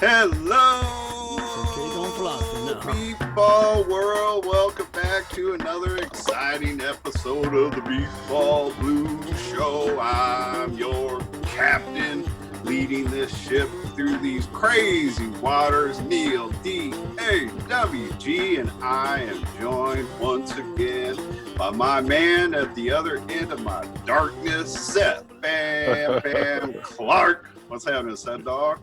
Hello, Okay, don't fluff it now. Beep Ball world. Welcome back to another exciting episode of the Beep Ball Blues Show. I'm your captain, leading this ship through these crazy waters, Neil D-A-W-G, and I am joined once again by my man at the other end of my darkness, Seth Bam Bam Clark. What's happening, Seth Dog?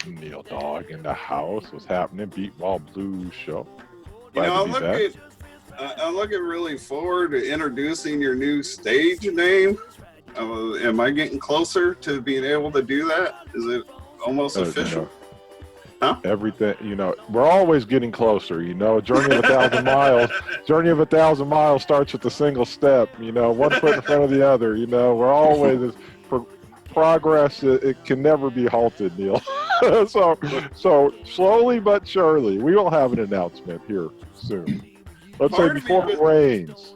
Neil Dog in the house. What's happening? Beep Ball Blues Show. I'm looking really forward to introducing your new stage name. Am I getting closer to being able to do that? Is it almost official? Everything, we're always getting closer. Journey of 1,000 miles. Journey of 1,000 miles starts with a single step. One foot in front of the other. We're always progress. It can never be halted, Neil. so slowly but surely, we will have an announcement here soon. Let's say before it rains.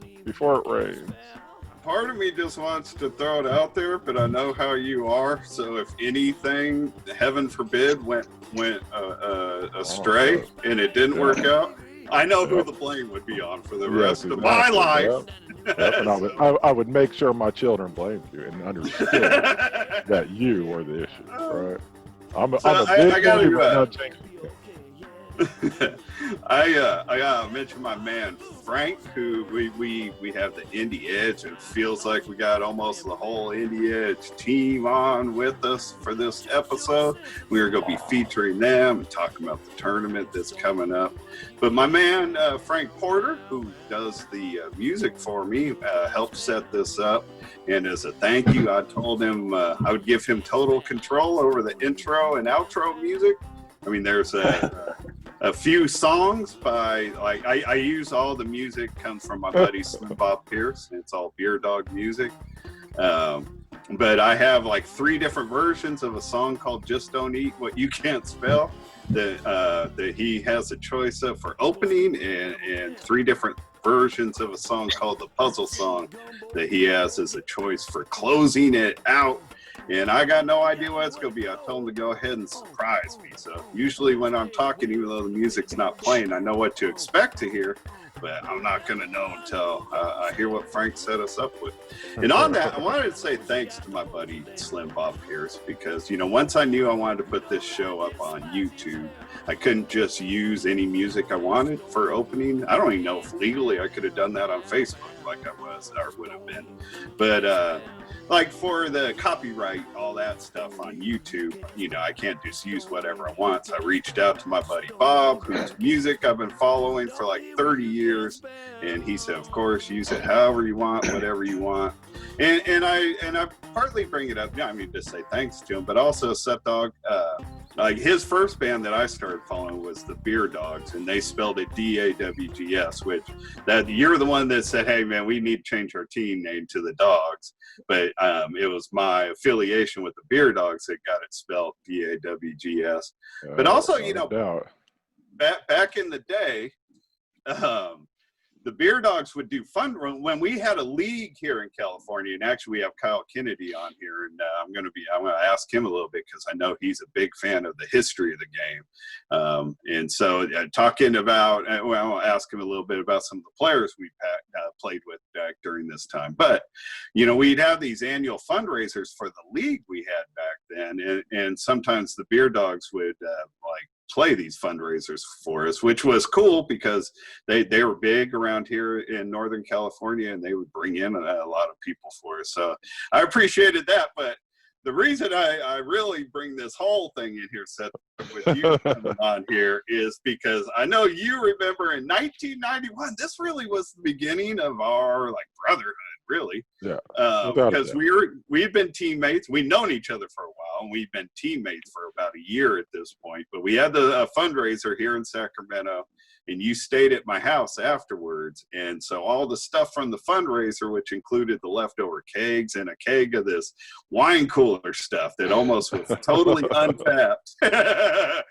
Part of me just wants to throw it out there, but I know how you are. So if anything, heaven forbid, went astray and it didn't work out, I know who the blame would be on for the rest of my life. And I would make sure my children blamed you and understood that you were the issue, right? I'm a big believer. I gotta mention my man Frank, who we have the Indy Edge, and it feels like we got almost the whole Indy Edge team on with us for this episode. We are going to be featuring them and talking about the tournament that's coming up. But my man Frank Porter, who does the music for me, helped set this up. And as a thank you, I told him I would give him total control over the intro and outro music. I mean, there's a few songs by, I use all the music comes from my buddy Slim Bob Pierce. It's all Beer Dog music. But I have like 3 different versions of a song called Just Don't Eat What You Can't Spell that he has a choice of for opening, and 3 different versions of a song called The Puzzle Song that he has as a choice for closing it out. And I got no idea what it's going to be. I told him to go ahead and surprise me. So usually when I'm talking, even though the music's not playing, I know what to expect to hear, but I'm not going to know until I hear what Frank set us up with. And on that, I wanted to say thanks to my buddy Slim Bob Pierce, because, once I knew I wanted to put this show up on YouTube, I couldn't just use any music I wanted for opening. I don't even know if legally I could have done that on Facebook like I was or would have been. But like for the copyright, all that stuff on YouTube, I can't just use whatever I want. So I reached out to my buddy Bob, whose music I've been following for like 30 years. And he said, of course, use it however you want, whatever you want. And I partly bring it up, to say thanks to him, but also Seth Dog, like his first band that I started following was the Beer Dogs, and they spelled it D-A-W-G-S, which that you're the one that said, hey man, we need to change our team name to the Dogs. But it was my affiliation with the Beer Dogs that got it spelled D-A-W-G-S. But also, back in the day, the Beer Dogs would do fun when we had a league here in California, and actually we have Kyle Kennedy on here, and I'm going to ask him a little bit because I know he's a big fan of the history of the game. And so talking about, I'll ask him a little bit about some of the players we played with back during this time. But, we'd have these annual fundraisers for the league we had back then, and sometimes the Beer Dogs would play these fundraisers for us, which was cool because they were big around here in Northern California, and they would bring in a lot of people for us. So I appreciated that. But the reason I really bring this whole thing in here, Seth, with you coming on here, is because I know you remember in 1991, this really was the beginning of our brotherhood, really. Yeah. Because we've been teammates. We've known each other for a while, and we've been teammates for about a year at this point. But we had the fundraiser here in Sacramento, and you stayed at my house afterwards. And so all the stuff from the fundraiser, which included the leftover kegs and a keg of this wine cooler stuff that almost was totally untapped. It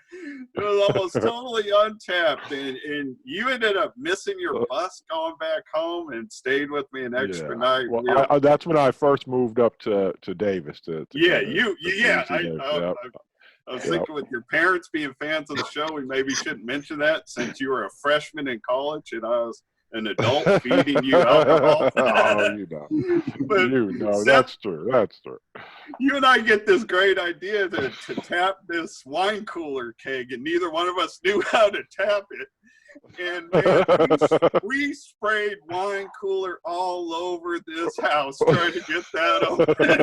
was almost totally untapped. And you ended up missing your bus going back home and stayed with me an extra night. Well, that's when I first moved up to Davis. I was thinking with your parents being fans of the show, we maybe shouldn't mention that since you were a freshman in college and I was an adult feeding you alcohol. But that's true. That's true. You and I get this great idea to tap this wine cooler keg, and neither one of us knew how to tap it. And man, we sprayed wine cooler all over this house trying to get that open.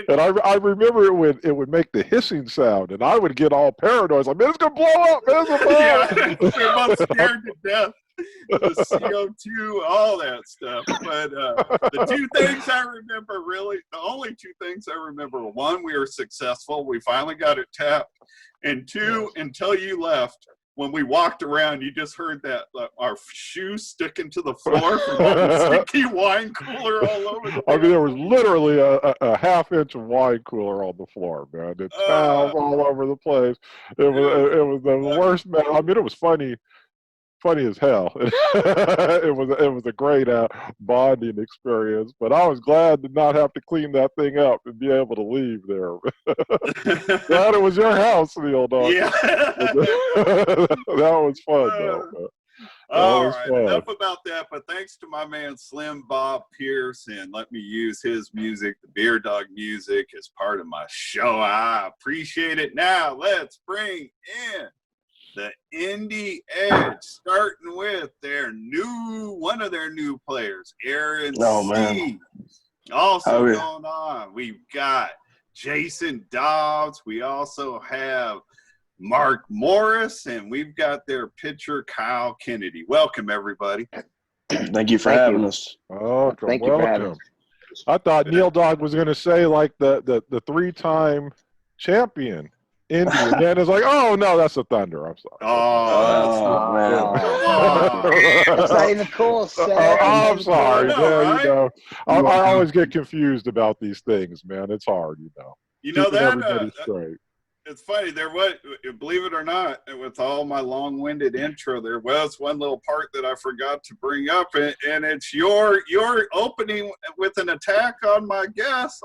and I remember it would make the hissing sound, and I would get all paranoid. Like, man, it's gonna blow up! Man, it's gonna blow up! We're about scared to death. The CO2, all that stuff. But the two things I remember, really, the only two things I remember: one, we were successful. We finally got it tapped. And two, until you left, when we walked around, you just heard that our shoes sticking to the floor from all the sticky wine cooler all over the place. I mean, there was literally a half-inch of wine cooler on the floor, man. It towels all over the place. It was the worst, man. I mean, it was funny as hell. It was a great bonding experience, but I was glad to not have to clean that thing up and be able to leave there. Glad it was your house, Neil Dog. Yeah. That was fun, though. All right, enough about that, but thanks to my man Slim Bob Pierce, and let me use his music, the Beer Dog music, as part of my show. I appreciate it. Now, let's bring in the Indy Edge, starting with one of their new players, Aaron C. Also going on, we've got Jason Dobbs. We also have Marc Morris, and we've got their pitcher, Kyle Kennedy. Welcome, everybody. Thank you for having us. Oh, thank you for having us. I thought Neil Dog was going to say like the three-time champion. Indy, and then it's like, oh no, that's the Thunder. I'm sorry. That's not even cool, Seth. I'm sorry, man. Right? You know, I always get confused about these things, man. It's hard, you know. You know that straight. It's funny. Believe it or not, with all my long-winded intro, there was one little part that I forgot to bring up, and it's your opening with an attack on our guest.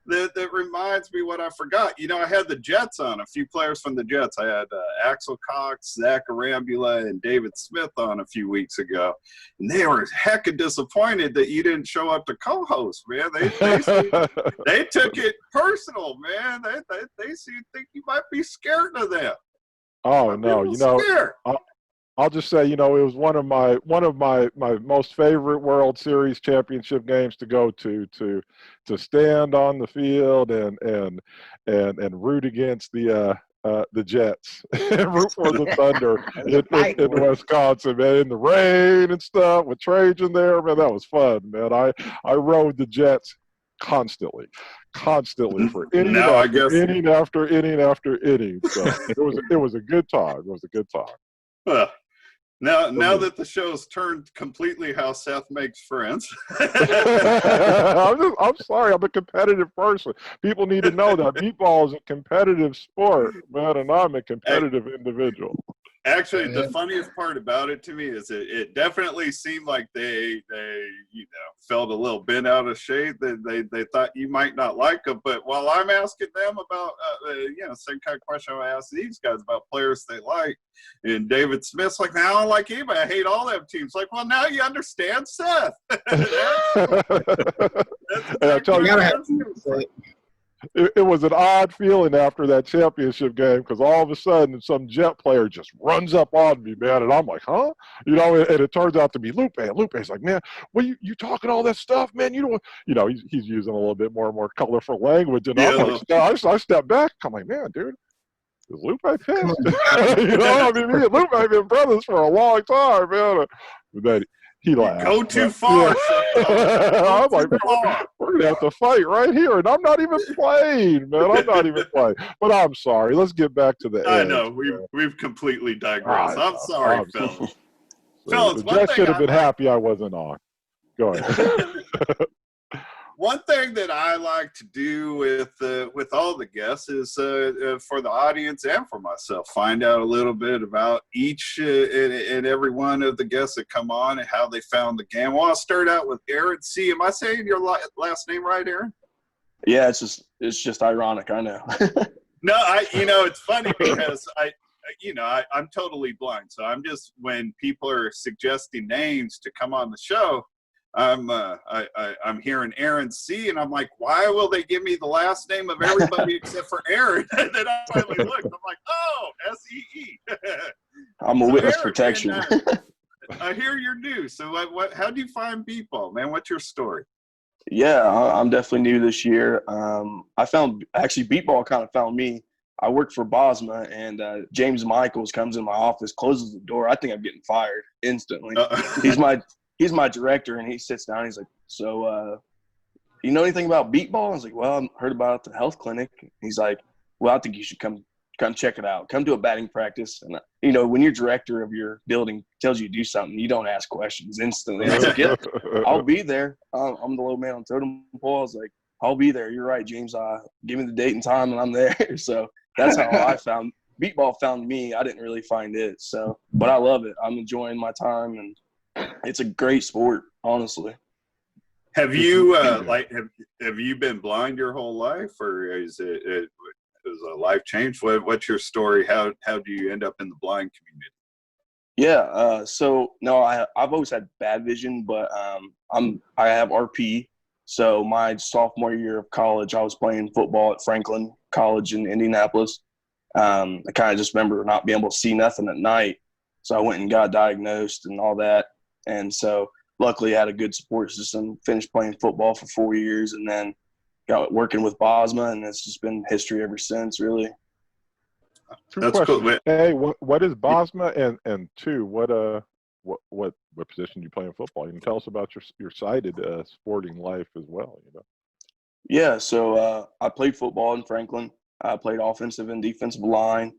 That reminds me what I forgot. You know, I had the Jets on, a few players from the Jets. I had Axel Cox, Zach Arambula, and David Smith on a few weeks ago. And they were hecka disappointed that you didn't show up to co-host, man. They took it personal, man. They think you might be scared of them. Oh, no. You know, I'll just say, you know, it was one of my most favorite World Series championship games to go to stand on the field and root against the Jets and root for the Thunder in Wisconsin, man, in the rain and stuff with Trajan there, man. That was fun, man. I rode the Jets constantly for inning after inning. So it was a good time. It was a good time. Now that the show's turned completely how Seth makes friends. I'm sorry. I'm a competitive person. People need to know that beepball is a competitive sport, man, and I'm a competitive individual. Actually, the funniest part about it to me is it definitely seemed like they felt a little bent out of shape. They thought you might not like them. But while I'm asking them about, same kind of question I asked these guys about players they like, and David Smith's like, I don't like anybody. I hate all them teams. Like, well, now you understand Seth. I tell you, it was an odd feeling after that championship game because all of a sudden some Jet player just runs up on me, man, and I'm like, huh? You know, and it turns out to be Lupe. And Lupe's like, man, well, you talking all that stuff, man? He's using a little bit more and more colorful language, and I'm like, I step back. I'm like, man, dude, is Lupe pissed? You know, I mean, me and Lupe have been brothers for a long time, man. But then he laughed. Go too far. I'm like, man, we're going to have to fight right here. And I'm not even playing, man. I'm not even playing. But I'm sorry. Let's get back to the edge. I know. We've completely digressed. I'm sorry, fellas. Fellas, the Jets should have been happy I wasn't on. Go ahead. One thing that I like to do with all the guests is for the audience and for myself, find out a little bit about each and every one of the guests that come on and how they found the game. I want to start out with Aaron C. Am I saying your last name right, Aaron? Yeah, it's just ironic. I know. No, it's funny because I'm totally blind. So I'm just, when people are suggesting names to come on the show, I'm hearing Aaron C, and I'm like, why will they give me the last name of everybody except for Aaron? And then I finally looked. I'm like, oh, S-E-E. I'm a So witness Aaron, protection. man, I hear you're new. So how do you find beep ball, man? What's your story? Yeah, I'm definitely new this year. I found actually beep ball kind of found me. I work for Bosma, and James Michaels comes in my office, closes the door. I think I'm getting fired instantly. He's my director, and he sits down. He's like, "So, you know anything about beep ball?" I was like, "Well, I heard about it at the health clinic." He's like, "Well, I think you should come check it out. Come to a batting practice." And when your director of your building tells you to do something, you don't ask questions instantly. I was like, "Yeah, I'll be there. I'm the low man on totem pole." I was like, "I'll be there. You're right, James. Give me the date and time, and I'm there." So that's how I found beep ball. Found me. I didn't really find it. So, but I love it. I'm enjoying my time, and it's a great sport, honestly. Have you have you been blind your whole life, or is it a life change? What's your story? How do you end up in the blind community? Yeah. So no, I've always had bad vision, but I have RP. So my sophomore year of college, I was playing football at Franklin College in Indianapolis. I kind of just remember not being able to see nothing at night. So I went and got diagnosed and all that. And so luckily I had a good support system, finished playing football for 4 years, and then got working with Bosma, and it's just been history ever since, really. That's cool. Hey, what is Bosma, and two, what position do you play in football? You can tell us about your sighted sporting life as well. Yeah, so I played football in Franklin. I played offensive and defensive line.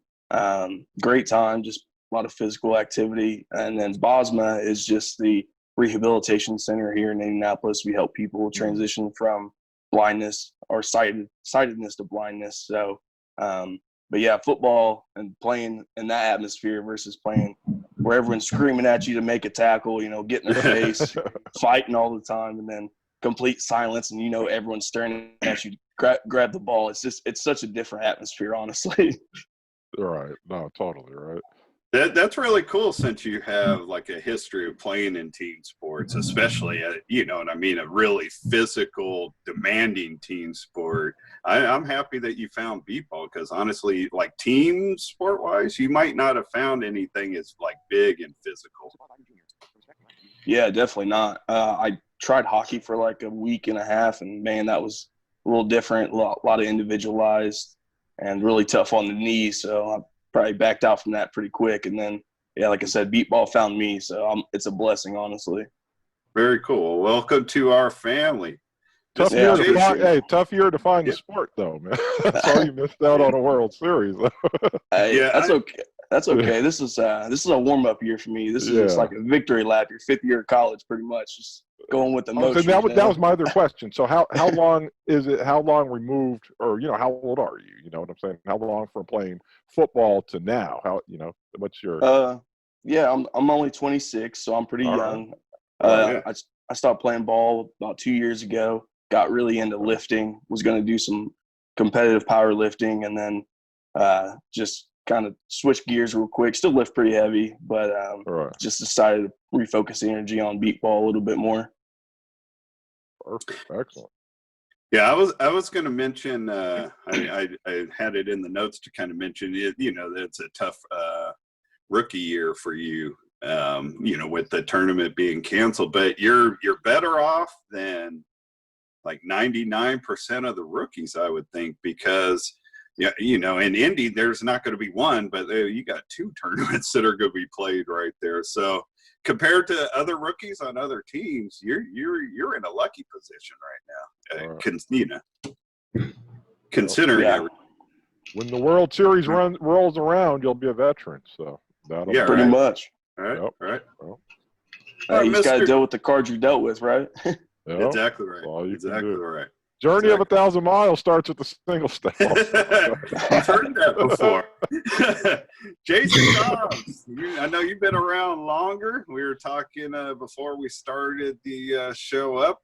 Great time, just a lot of physical activity. And then Bosma is just the rehabilitation center here in Indianapolis. We help people transition from blindness or sightedness to blindness. So, but yeah, football and playing in that atmosphere versus playing where everyone's screaming at you to make a tackle, get in their face, fighting all the time, and then complete silence, and everyone's staring at you to grab the ball. It's such a different atmosphere, honestly. Right. No, totally right. That's really cool, since you have like a history of playing in team sports, especially a really physical, demanding team sport. I'm happy that you found beep ball, because honestly, like team sport wise, you might not have found anything as like big and physical. Yeah, definitely not. I tried hockey for like a week and a half, and man, that was a little different, a lot of individualized and really tough on the knee. So I probably backed out from that pretty quick. And then, yeah, like I said, beep ball found me. So it's a blessing, honestly. Very cool. Welcome to our family. Tough year to find the sport, though, man. That's all you missed out on a World Series. Hey, that's okay. That's okay. This is a warm up year for me. This is just like a victory lap. Your 5th year of college, pretty much, just going with the motions. So that was my other question. So how long is it? How long removed, or how old are you? You know what I'm saying? How long from playing football to now? What's your? Yeah, I'm only 26, so I'm pretty young. I stopped playing ball about 2 years ago. Got really into lifting. Was going to do some competitive powerlifting, and then just kind of switch gears real quick. Still lift pretty heavy, but just decided to refocus the energy on beep ball a little bit more. Perfect. Excellent. Yeah, I was going to mention, I had it in the notes to kind of mention it, that it's a tough rookie year for you, with the tournament being canceled, but you're better off than like 99% of the rookies, I would think, because in Indy, there's not going to be one, but you got 2 tournaments that are going to be played right there. So compared to other rookies on other teams, you're in a lucky position right now. Considering everything. When the World Series rolls around, you'll be a veteran. So pretty much. All right. Right. Well, you just got to deal with the cards you dealt with, right? Exactly right. Exactly right. Journey of 1,000 miles starts at the single step. I've heard that before. Jason Dobbs, I know you've been around longer. We were talking before we started the show up.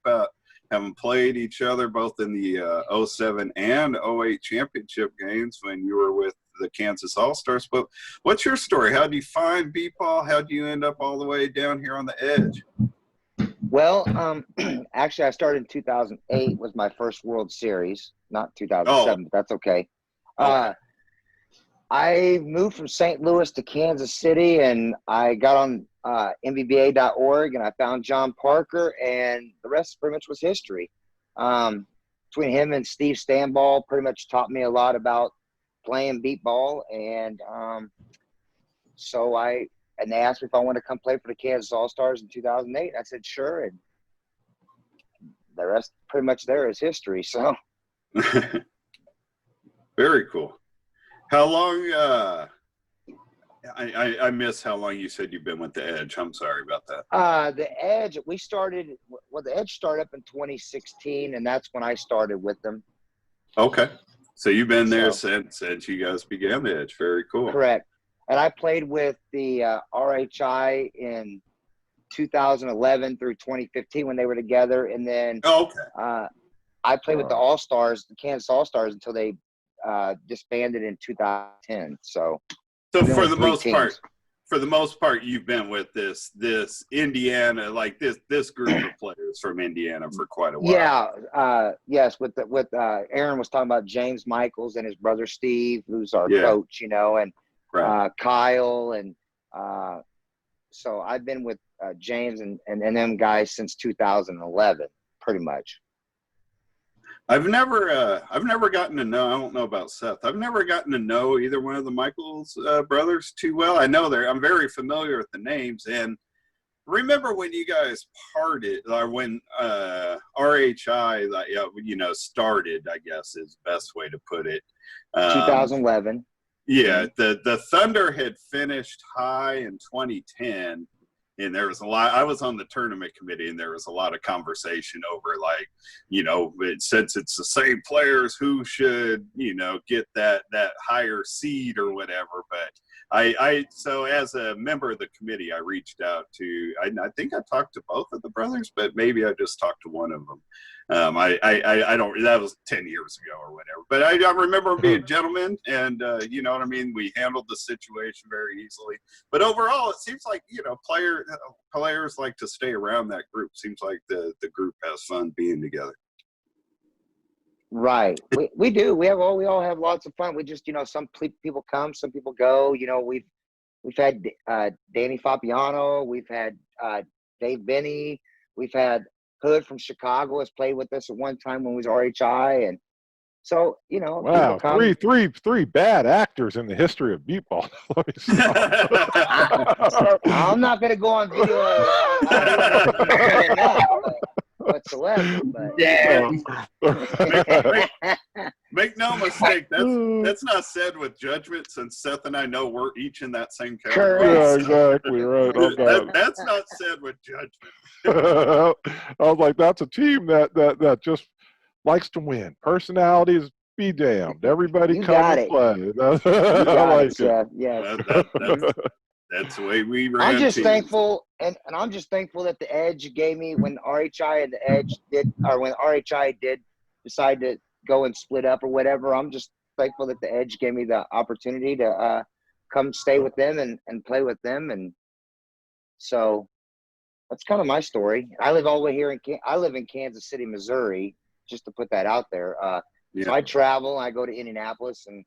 having played each other both in the 07 and 08 championship games when you were with the Kansas All-Stars. But what's your story? How did you find B-ball? How did you end up all the way down here on the Edge? Well, actually, I started in 2008 was my first World Series, not 2007, but that's okay. I moved from St. Louis to Kansas City, and I got on MVBA.org, and I found John Parker, and the rest pretty much was history. Between him and Steve Stanball, pretty much taught me a lot about playing beat ball, and and they asked me if I wanted to come play for the Kansas All-Stars in 2008. I said sure, and the rest pretty much there is history. So very cool. How long? I miss how long you said you've been with the Edge. I'm sorry about that. The Edge, the Edge started up in 2016, and that's when I started with them. Okay. So you've been there since you guys began the Edge. Very cool. Correct. And I played with the RHI in 2011 through 2015 when they were together. And then I played with the All-Stars, the Kansas All-Stars, until they disbanded in 2010. So for the most part, you've been with this Indiana, like this group of players from Indiana for quite a while. Yeah, yes. With Aaron was talking about James Michaels and his brother Steve, who's our coach, and Kyle, and so I've been with James and them guys since 2011, pretty much. I've never gotten to know. I don't know about Seth. I've never gotten to know either one of the Michaels brothers too well. I'm very familiar with the names, and remember when you guys parted, or when RHI, started, I guess is the best way to put it. 2011. Yeah, the Thunder had finished high in 2010. And there was a lot. I was on the tournament committee, and there was a lot of conversation over, since it's the same players, who should, get that higher seed or whatever. But so as a member of the committee, I reached out to. I think I talked to both of the brothers, but maybe I just talked to one of them. I don't. That was 10 years ago or whatever. But I remember being gentlemen, and you know what I mean. We handled the situation very easily. But overall, it seems like players like to stay around that group. Seems like the group has fun being together. Right. We do. We all have lots of fun. We just some people come, some people go. We've had Danny Fabiano. We've had Dave Benny. We've had Hood from Chicago has played with us at one time when we was RHI, and so wow, three bad actors in the history of beat ball. I'm not going to go on video whatsoever, but make no mistake, that's not said with judgment, since Seth and I know we're each in that same category. Yeah, exactly right. That's not said with judgment. I was like, that's a team that just likes to win. Personalities be damned. Everybody come and play. I like it. Yeah. That's the way we ran. I'm just thankful, and I'm just thankful that the Edge gave me when RHI and the Edge when RHI did decide to go and split up or whatever. I'm just thankful that the Edge gave me the opportunity to come stay with them and play with them, and so that's kind of my story. I live all the way here I live in Kansas City, Missouri, just to put that out there. So I travel. I go to Indianapolis, and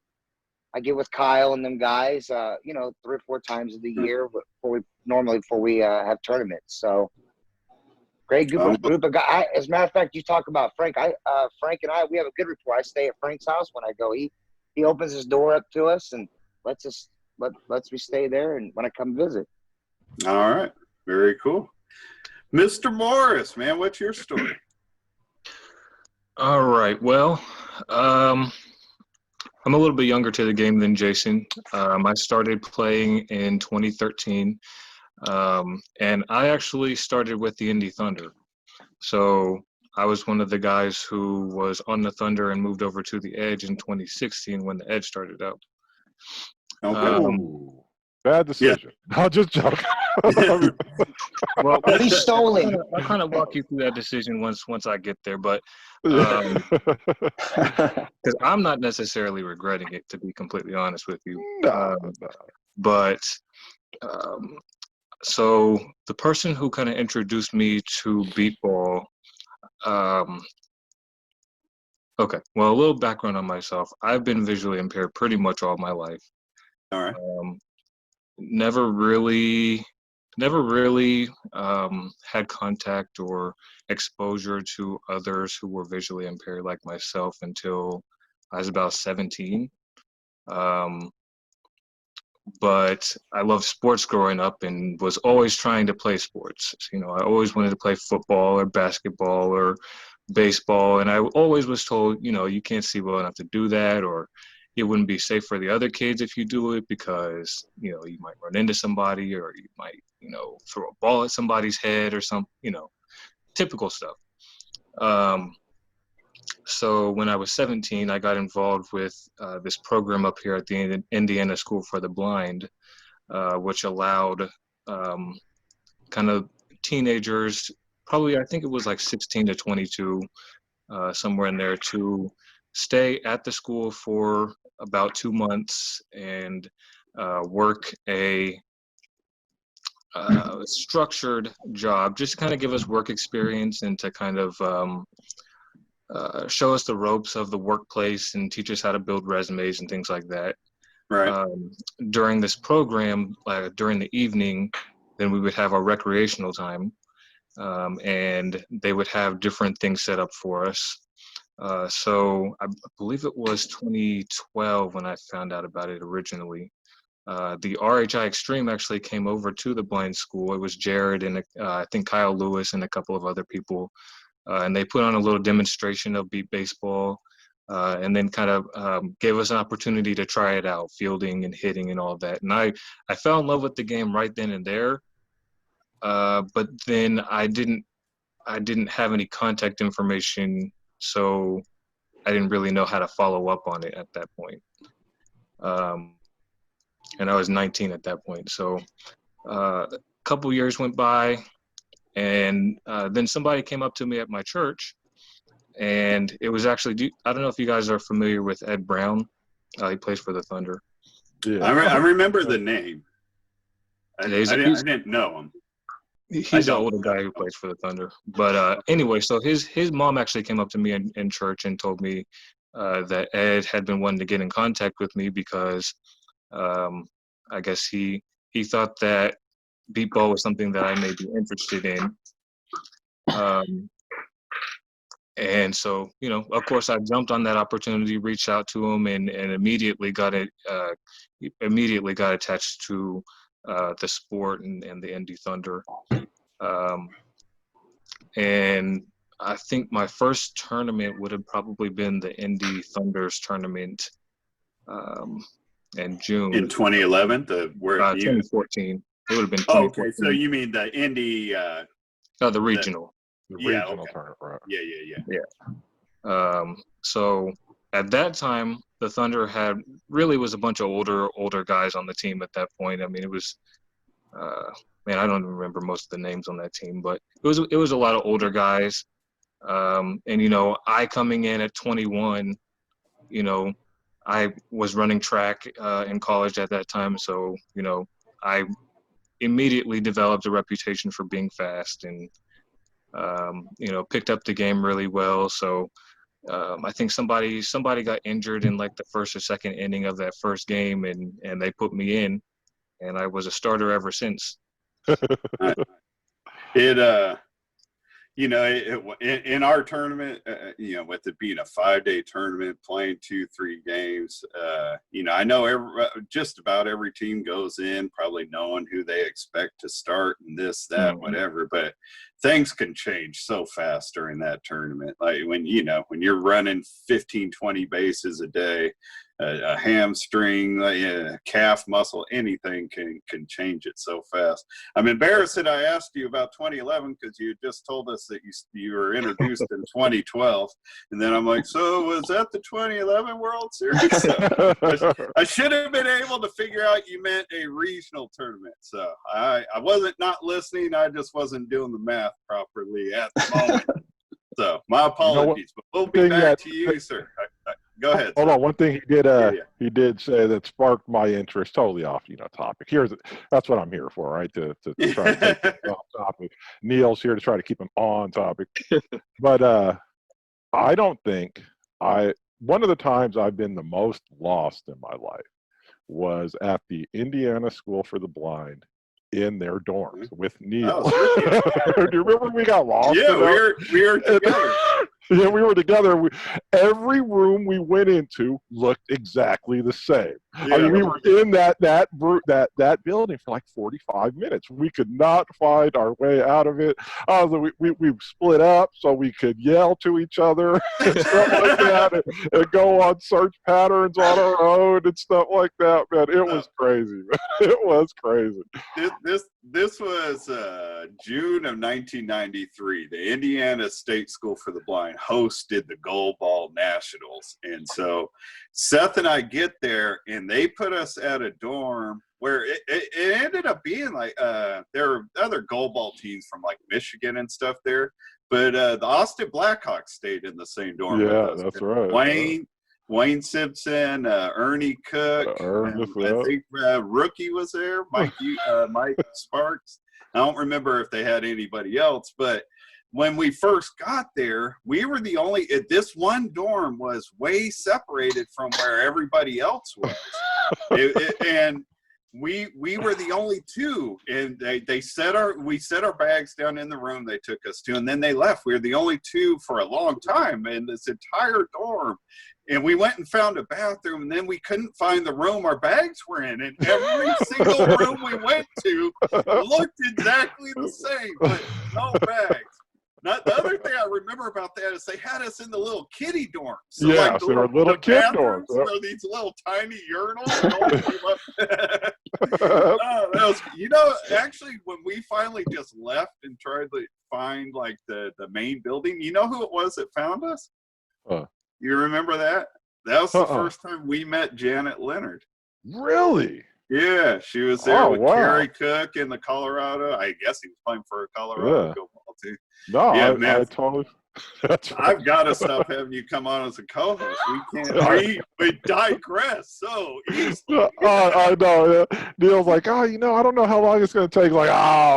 I get with Kyle and them guys, 3 or 4 times of the year before we have tournaments. So great group of guys. As a matter of fact, you talk about Frank. Frank and I, we have a good rapport. I stay at Frank's house when I go. He opens his door up to us and lets me stay there, and when I come visit. All right, very cool. Mr. Morris, man, what's your story? All right. Well, I'm a little bit younger to the game than Jason. I started playing in 2013, and I actually started with the Indy Thunder. So I was one of the guys who was on the Thunder and moved over to the Edge in 2016 when the Edge started out. Bad decision. I'll just joke. Well, But he's stolen. I'll kind of walk you through that decision once I get there, but Yeah. because I'm not necessarily regretting it, to be completely honest with you. No. But so the person who kind of introduced me to beep ball, okay, well, a little background on myself. I've been visually impaired pretty much all my life. All right. Never really had contact or exposure to others who were visually impaired like myself until I was about 17. But I loved sports growing up and was always trying to play sports. You know, I always wanted to play football or basketball or baseball, and I always was told, you know, you can't see well enough to do that, or it wouldn't be safe for the other kids if you do it because, you know, you might run into somebody or you might, you know, throw a ball at somebody's head or some, you know, typical stuff. So when I was 17, I got involved with this program up here at the Indiana School for the Blind, which allowed kind of teenagers, probably I think it was like 16 to 22, somewhere in there, to stay at the school for about 2 months and work a structured job, just to kind of give us work experience and to kind of show us the ropes of the workplace and teach us how to build resumes and things like that. Right. During this program, during the evening, then we would have our recreational time, and they would have different things set up for us. So I believe it was 2012 when I found out about it originally. The RHI Extreme actually came over to the blind school. It was Jared and I think Kyle Lewis and a couple of other people. And they put on a little demonstration of beep baseball, and then kind of gave us an opportunity to try it out, fielding and hitting and all of that. And I fell in love with the game right then and there. But then I didn't have any contact information, so I didn't really know how to follow up on it at that point. And I was 19 at that point. So a couple years went by. And then somebody came up to me at my church, and it was actually, I don't know if you guys are familiar with Ed Brown. He plays for the Thunder. Yeah. I remember the name. I He's- didn't know him. He's an older guy who plays for the Thunder. But anyway, so his mom actually came up to me in church and told me that Ed had been wanting to get in contact with me because I guess he thought that beep ball was something that I may be interested in. And so, you know, of course, I jumped on that opportunity, reached out to him, and immediately got attached to the sport and the Indy Thunder. And I think my first tournament would have probably been the Indy Thunder's tournament in June. In 2011, 2014. It would have been 2014. Oh, okay, so you mean the Indy? The regional. The Yeah, regional okay. tournament, right? Yeah. So at that time, the Thunder was a bunch of older guys on the team at that point. I mean, it was, man, I don't even remember most of the names on that team, but it was a lot of older guys. And, you know, I coming in at 21, you know, I was running track in college at that time. So, you know, I immediately developed a reputation for being fast and, you know, picked up the game really well. So I think somebody got injured in like the first or second inning of that first game, and they put me in, and I was a starter ever since. You know, in our tournament, you know, with it being a 5-day tournament, playing 2-3 games, you know, I know just about every team goes in probably knowing who they expect to start and this, that, whatever. But things can change so fast during that tournament. Like when you're running 15, 20 bases a day, a hamstring, calf muscle, anything can change it so fast. I'm embarrassed that I asked you about 2011 because you just told us that you were introduced in 2012, and then I'm like, so was that the 2011 World Series? So I should have been able to figure out you meant a regional tournament. So I wasn't not listening. I just wasn't doing the math properly at the moment. So my apologies, but we'll be back to you, sir. Go ahead. Hold sir. on. One thing he did say that sparked my interest, totally off, topic. That's what I'm here for, right? To try to take this off topic. Neil's here to try to keep him on topic. But I don't think one of the times I've been the most lost in my life was at the Indiana School for the Blind in their dorms with Neil. Do you remember we got lost? Yeah, we were together. Yeah, we were together. Every room we went into looked exactly the same. Yeah. I mean, we were in that building for like 45 minutes. We could not find our way out of it. We split up so we could yell to each other and stuff like that, and go on search patterns on our own and stuff like that. Man, it was crazy. It was crazy. This was June of 1993. The Indiana State School for the Blind hosted the Gold Ball Nationals. And so Seth and I get there, and they put us at a dorm where it ended up being like there were other Gold Ball teams from like Michigan and stuff there. But the Austin Blackhawks stayed in the same dorm with us. That's right. Wayne Simpson, Ernie Cook, I think Rookie was there, Mike Sparks. I don't remember if they had anybody else, but when we first got there, we were the only, this one dorm was way separated from where everybody else was. And we were the only two, and we set our bags down in the room they took us to, and then they left. We were the only two for a long time in this entire dorm. And we went and found a bathroom, and then we couldn't find the room our bags were in. And every single room we went to looked exactly the same, but no bags. Now, the other thing I remember about that is they had us in the little kiddie dorms. So yeah, like so they were little kid dorms. Yep. Were these little tiny urinals. Actually, when we finally just left and tried to find like the main building, you know who it was that found us? You remember that? That was the first time we met Janet Leonard. Really? Yeah, she was there with Kerry Cook in the Colorado. I guess he was playing for a Colorado Ball too. No, yeah, I totally. That's right. I've got to stop having you come on as a co-host. We can't. We digress so easily. I know. Neil's like, I don't know how long it's going to take. Like,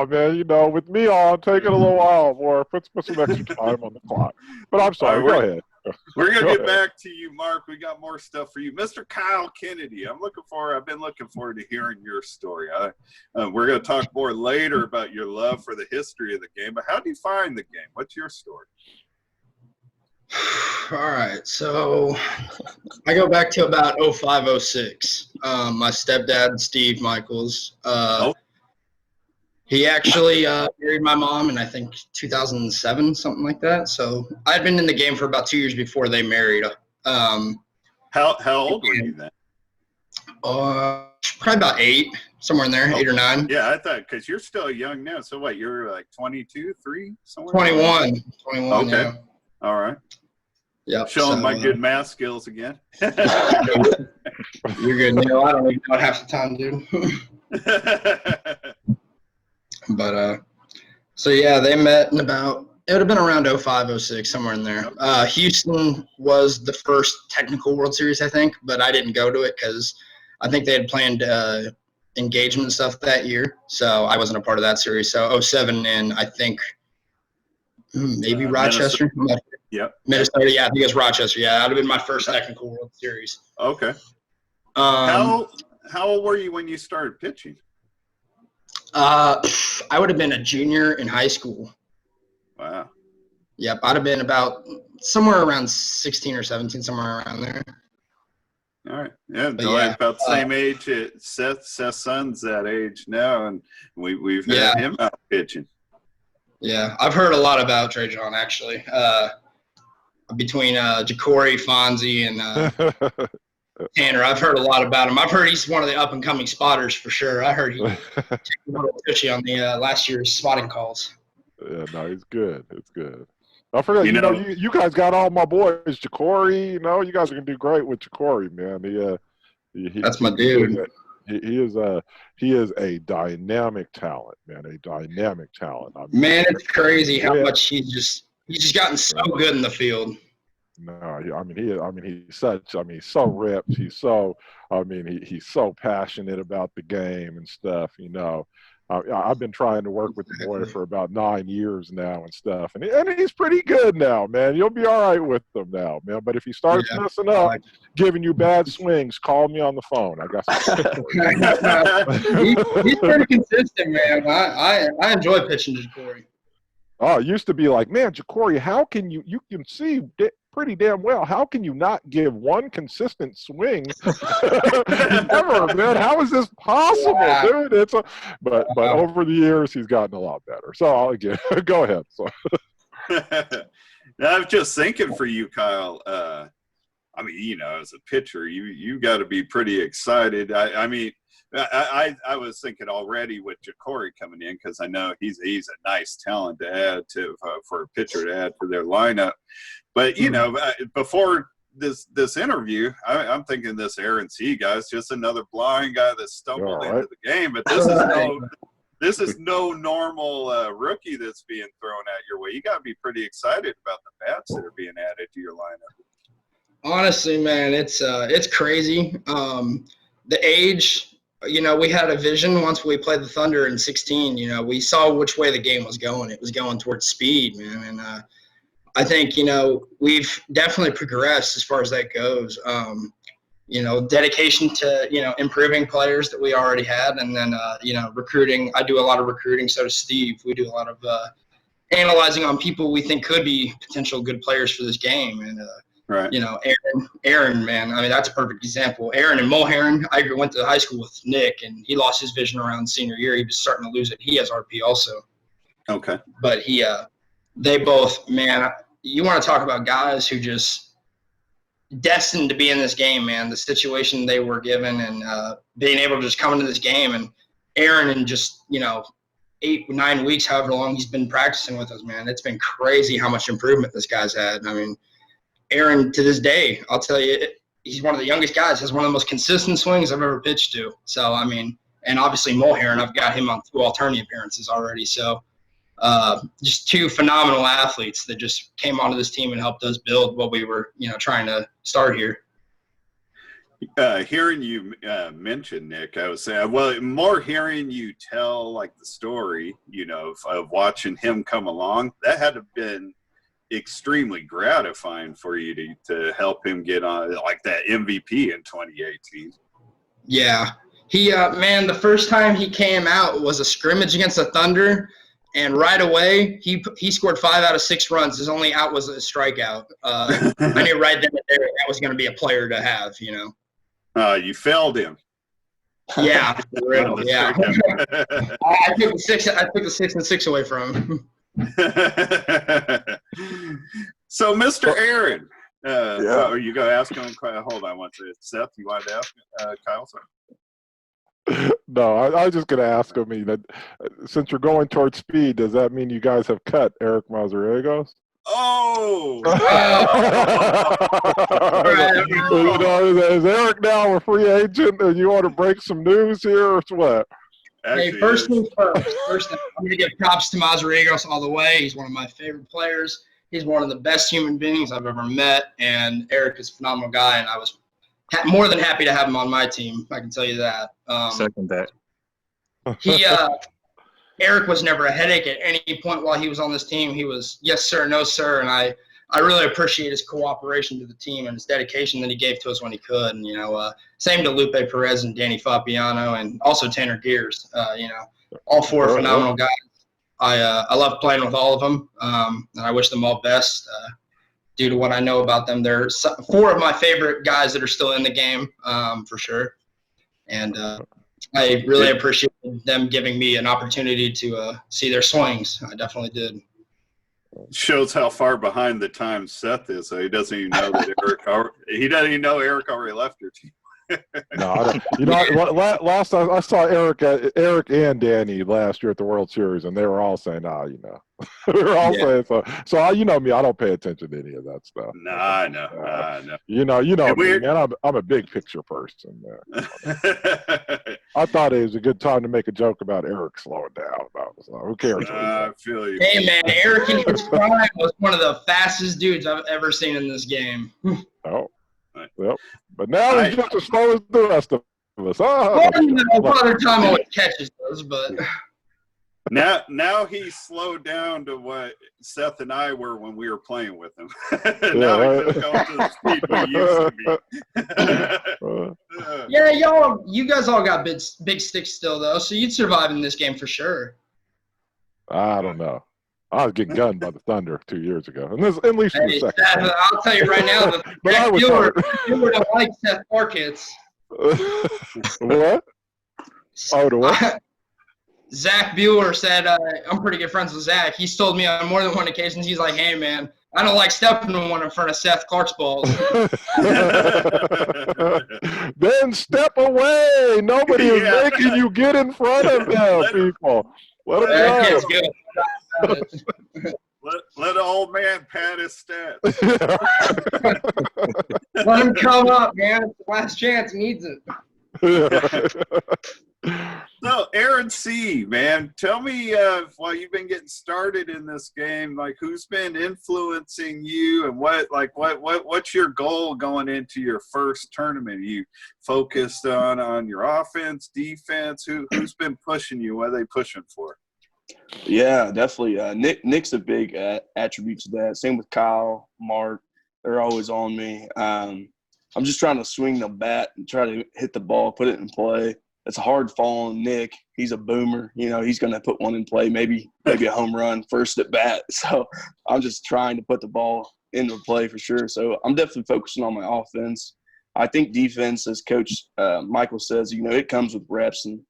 man, with me on, take it a little while more. Put some extra time on the clock. But I'm sorry. Go ahead. We're going to get back to you, Mark. We got more stuff for you. Mr. Kyle Kennedy, I've been looking forward to hearing your story. We're going to talk more later about your love for the history of the game, but how do you find the game? What's your story? All right, so I go back to about 05, 06. My stepdad, Steve Michaels, he actually married my mom in, I think, 2007, something like that. So I'd been in the game for about 2 years before they married. How old were you then? Probably about 8, somewhere in there, 8 or 9. Yeah, I thought, because you're still young now. So what, you're like 22, 3, somewhere? 21, okay. Yeah. All right. Yeah. Showing my good math skills again. You're good, Neil. I don't even know half the time, dude. But so yeah, they met in about, it would have been around 05, 06, somewhere in there. Houston was the first technical World Series, I think, but I didn't go to it because I think they had planned engagement and stuff that year, so I wasn't a part of that series. So 07 and I think maybe Rochester. Minnesota. Yep. Minnesota, yeah, I think it was Rochester. Yeah, that would have been my first technical World Series. Okay. How old were you when you started pitching? I would have been a junior in high school. Wow. Yep, I'd have been about somewhere around 16 or 17, somewhere around there. All right. Yeah, about the same age. Seth's son's that age now, and we've had him out pitching. Yeah, I've heard a lot about Trey John, actually. Between Jacory, Fonzie, and Tanner. I've heard a lot about him. I've heard he's one of the up-and-coming spotters for sure. I heard he took a little pushy on the last year's spotting calls. Yeah, no, he's good. It's good. I forgot, you guys got all my boys, Ja'Cory. You guys are gonna do great with Ja'Cory, man. That's my dude. He is a dynamic talent, man. A dynamic talent. Man, it's crazy how much he's just gotten so good in the field. No, he's so ripped. He's so passionate about the game and stuff. I've been trying to work with the boy for about 9 years now and stuff, and he's pretty good now, man. You'll be all right with him now, man. But if he starts messing up, giving you bad swings, call me on the phone. I got some. He's pretty consistent, man. I enjoy pitching to Ja'Cory. Oh, it used to be like, man, Ja'Cory, how can you can see pretty damn well. How can you not give one consistent swing ever, man? How is this possible, dude? But over the years, he's gotten a lot better. So go ahead. So. Now, I'm just thinking for you, Kyle. As a pitcher, you got to be pretty excited. I was thinking already with Ja'Cory coming in because I know he's a nice talent to add for a pitcher to add to their lineup. But before this interview, I'm thinking this Aaron C. guy's just another blind guy that stumbled into the game. But this is no normal rookie that's being thrown at your way. You got to be pretty excited about the bats that are being added to your lineup. Honestly, man, it's crazy. The age. We had a vision once we played the Thunder in 2016. We saw which way the game was going. It was going towards speed, man. And I think, we've definitely progressed as far as that goes. Dedication to, improving players that we already had. And then, recruiting. I do a lot of recruiting. So does Steve. We do a lot of analyzing on people we think could be potential good players for this game. And, right. Aaron, man, that's a perfect example. Aaron and Mulherin, I went to high school with Nick, and he lost his vision around senior year. He was starting to lose it. He has RP also. Okay. But they both, man, you want to talk about guys who just destined to be in this game, man, the situation they were given and being able to just come into this game. And Aaron in just, 8-9 weeks, however long he's been practicing with us, man, it's been crazy how much improvement this guy's had. Aaron, to this day, I'll tell you, he's one of the youngest guys, has one of the most consistent swings I've ever pitched to. So, and obviously Mulherin, I've got him on 2 alternate appearances already. So, just 2 phenomenal athletes that just came onto this team and helped us build what we were, trying to start here. Hearing you mention, Nick, I was saying, more hearing you tell, the story, of watching him come along, that had to have been extremely gratifying for you to help him get on that MVP in 2018. Yeah. He man, the first time he came out was a scrimmage against the Thunder, and right away he scored 5 out of 6 runs. His only out was a strikeout. I knew right then and there that was going to be a player to have, You failed him. Yeah, for real. Yeah. I took the 6 and 6 away from him. So, Mr. Aaron, are you going to ask him? Hold on one second. Seth, you wanted to ask Kyle something? No, I was just going to ask him that since you're going towards speed, does that mean you guys have cut Eric Mazariegos? Oh! Is Eric now a free agent and you want to break some news here or what? Hey, first things first. I'm going to give props to Mazariegos all the way. He's one of my favorite players. He's one of the best human beings I've ever met, and Eric is a phenomenal guy, and I was more than happy to have him on my team. I can tell you that. Second that. Eric was never a headache at any point while he was on this team. He was yes sir, no sir, and I really appreciate his cooperation to the team and his dedication that he gave to us when he could. And same to Lupe Perez and Danny Fabiano, and also Tanner Gears. All 4 phenomenal guys. I love playing with all of them, and I wish them all best. Due to what I know about them, they're 4 of my favorite guys that are still in the game, for sure. And I really appreciate them giving me an opportunity to see their swings. I definitely did. Shows how far behind the times Seth is. So he doesn't even know that Eric already left your team. No, I don't. You know, last I saw Eric and Danny last year at the World Series, and they were all saying, you know, we were all saying so. So you know me, I don't pay attention to any of that stuff. I know. You know me, we're- man. I'm a big picture person. I thought it was a good time to make a joke about Eric slowing down. Who cares? I feel you. Hey, man, Eric in his prime was one of the fastest dudes I've ever seen in this game. Oh, yep. But now he's just as slow as the rest of us. Well, you know, Father Time always catches those, but Now he's slowed down to what Seth and I were when we were playing with him. Now he's just going to the speed we used to be. yeah, you guys all got big sticks still though, so you'd survive in this game for sure. I don't know. I was getting gunned by the Thunder 2 years ago, and this at least in the Hey, second. Seth, I'll tell you right now, But I was you don't like Seth Clark hits. What? Oh, the what? Zach Bueller said, I'm pretty good friends with Zach. He's told me on more than one occasion, he's like, hey, man, I don't like stepping on one in front of Seth Clark's balls. Then step away. Nobody is making you get in front of them, people. Let them That go. kid's good. Let an old man pat his stats. Let him come up, man. It's the last chance. He needs it. So, Aaron C., man, tell me while you've been getting started in this game, like who's been influencing you, and what's your goal going into your first tournament? Are you focused on your offense, defense? Who's been pushing you? What are they pushing for? Yeah, definitely. Nick's a big attribute to that. Same with Kyle, Mark. They're always on me. I'm just trying to swing the bat and try to hit the ball, put it in play. It's a hard fall on Nick. He's a boomer. You know, he's going to put one in play, maybe a home run first at bat. So I'm just trying to put the ball into play for sure. So I'm definitely focusing on my offense. I think defense, as Coach Michael says, you know, it comes with reps and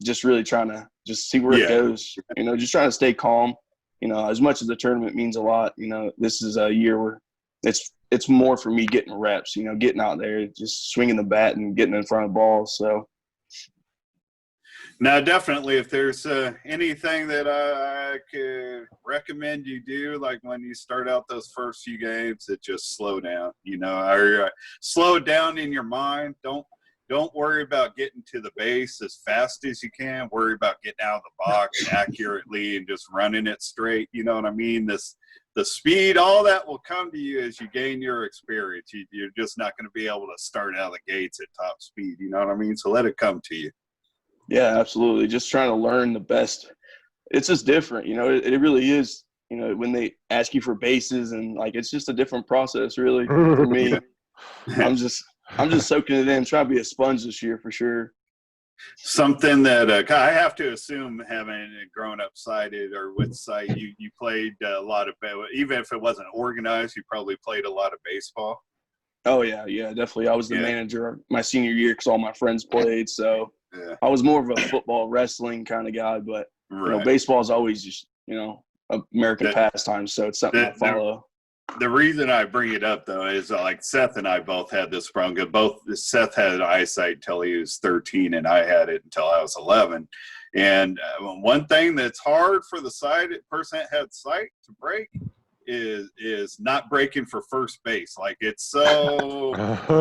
just really trying to just see where it goes. You know, just trying to stay calm. You know, as much as the tournament means a lot, you know, this is a year where it's more for me getting reps, you know, getting out there, just swinging the bat and getting in front of balls. So. Now, definitely, if there's anything that I could recommend you do, like when you start out those first few games, that just slow down, you know, or slow down in your mind. Don't worry about getting to the base as fast as you can. Worry about getting out of the box accurately and just running it straight. You know what I mean? The speed, all that will come to you as you gain your experience. You're just not going to be able to start out of the gates at top speed. You know what I mean? So let it come to you. Yeah, absolutely. Just trying to learn the best. It's just different, you know. It really is. You know, when they ask you for bases and like, it's just a different process, really. For me, I'm just soaking it in. Trying to be a sponge this year for sure. Something that I have to assume, having grown up sighted or with sight, you played a lot of, even if it wasn't organized, you probably played a lot of baseball. Oh yeah, definitely. I was the manager my senior year because all my friends played, so I was more of a football, wrestling kind of guy. But you know, baseball is always just, you know, American pastime, so it's something I follow. The reason I bring it up, though, is like Seth and I both had this problem. Seth had eyesight until he was 13, and I had it until I was 11. And one thing that's hard for the person that had sight to break is not breaking for first base. Like, it's so,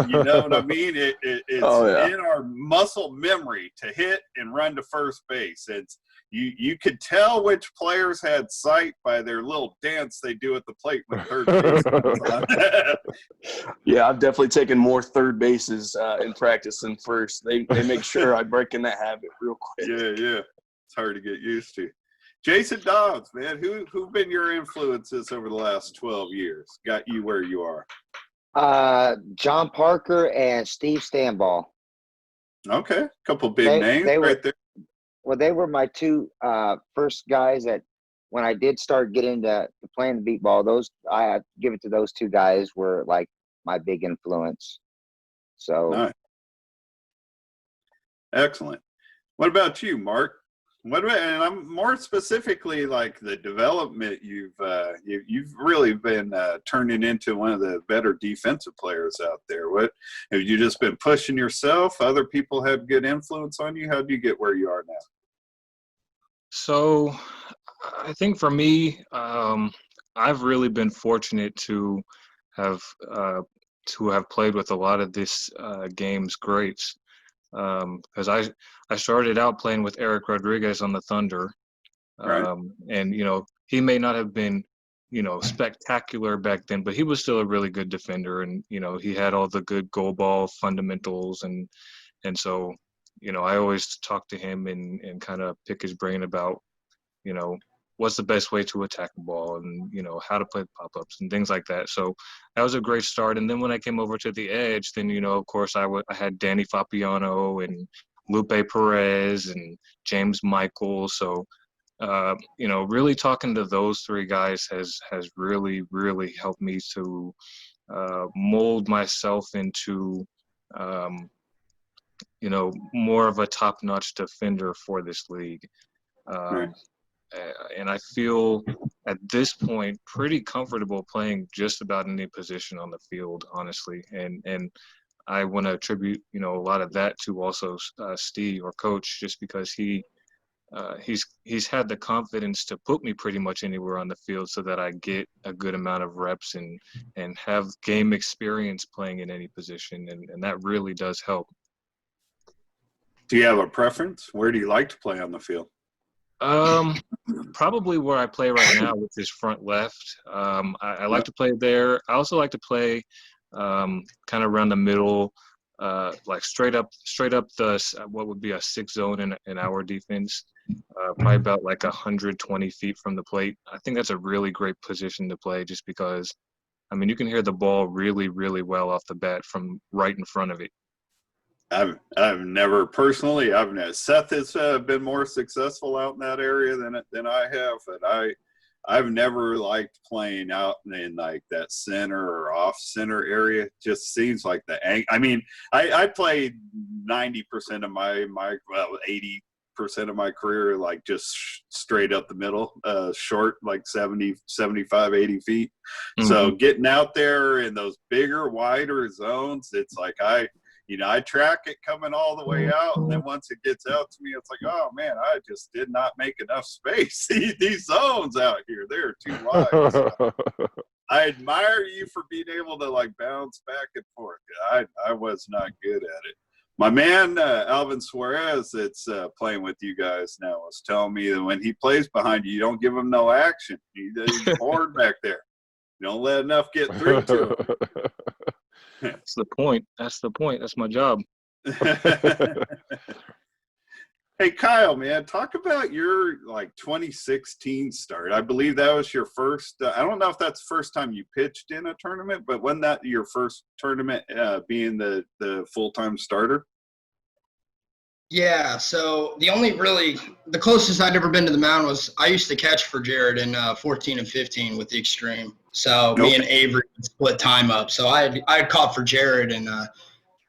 you know what I mean? It's in our muscle memory to hit and run to first base. It's you could tell which players had sight by their little dance they do at the plate when third base comes on. Yeah, I've definitely taken more third bases in practice than first. They make sure I break in that habit real quick. Yeah. It's hard to get used to. Jason Dobbs, man, who've been your influences over the last 12 years? Got you where you are? John Parker and Steve Stanball. Okay, couple big names right there. Well, they were my two first guys that when I did start getting into playing the beat ball, those I give it to those two guys were like my big influence. So nice. Excellent. What about you, Mark? What about, and I'm more specifically like the development you've really been turning into one of the better defensive players out there. What have you just been pushing yourself? Other people had good influence on you. How did you get where you are now? So I think for me, I've really been fortunate to have played with a lot of this game's greats. Because I started out playing with Eric Rodriguez on the Thunder, Right. and he may not have been spectacular back then, but he was still a really good defender, and he had all the good goal ball fundamentals, and so I always talk to him and kind of pick his brain about what's the best way to attack the ball, and how to play pop-ups and things like that. So that was a great start. And then when I came over to the Edge, then of course I had Danny Fapiano and Lupe Perez and James Michael. So really talking to those three guys has really helped me to mold myself into more of a top-notch defender for this league. Right. And I feel at this point pretty comfortable playing just about any position on the field, honestly. And I want to attribute, a lot of that to also Steve, or Coach, just because he's had the confidence to put me pretty much anywhere on the field so that I get a good amount of reps and have game experience playing in any position. And that really does help. Do you have a preference? Where do you like to play on the field? Probably where I play right now, which is front left. I like to play there. I also like to play kind of around the middle, like straight up the what would be a 6 zone in our defense. Probably about like 120 feet from the plate. I think that's a really great position to play, just because, you can hear the ball really well off the bat from right in front of it. I've never personally. Seth has been more successful out in that area than I have, but I've never liked playing out in like that center or off center area. It just seems like I played 90% of my 80% of my career like just straight up the middle, short, like 70, 75, 80 feet. Mm-hmm. So getting out there in those bigger, wider zones, it's like I track it coming all the way out, and then once it gets out to me, it's like, oh man, I just did not make enough space. These zones out here, they're too wide. So I admire you for being able to like bounce back and forth. I was not good at it. My man Alvin Suarez, that's playing with you guys now, was telling me that when he plays behind you, you don't give him no action. He's bored back there. You don't let enough get through to him. That's the point. That's my job. Hey, Kyle, man, talk about your 2016 start. I believe that was your first. I don't know if that's the first time you pitched in a tournament, but wasn't that your first tournament being the full-time starter? Yeah. So the closest I'd ever been to the mound was I used to catch for Jared in 14 and 15 with the Extreme. So me and Avery would split time up. So I had caught for Jared, and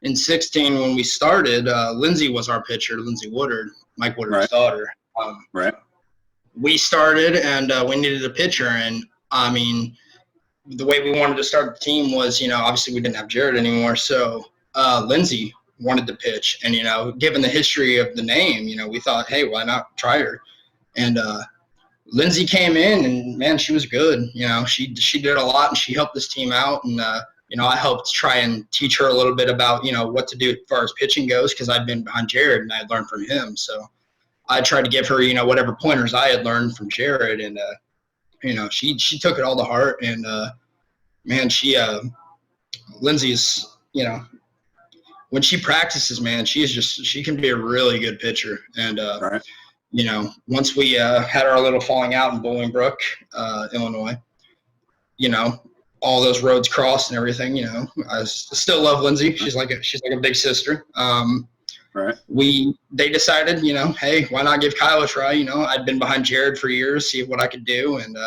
in 16 when we started, Lindsay was our pitcher, Lindsay Woodard, Mike Woodard's daughter. Right. We started, and we needed a pitcher, and the way we wanted to start the team was, obviously we didn't have Jared anymore, so Lindsay wanted to pitch, and given the history of the name, we thought, hey, why not try her? And Lindsay came in, and man, she was good. She did a lot, and she helped this team out. And I helped try and teach her a little bit about what to do as far as pitching goes, because I'd been behind Jared and I had learned from him. So I tried to give her whatever pointers I had learned from Jared, and she took it all to heart. And man, Lindsay's when she practices, man, she can be a really good pitcher. And once we had our little falling out in Bolingbrook, Illinois, all those roads crossed and everything, I still love Lindsay. She's like a big sister. They decided, hey, why not give Kyle a try? I'd been behind Jared for years, see what I could do. And,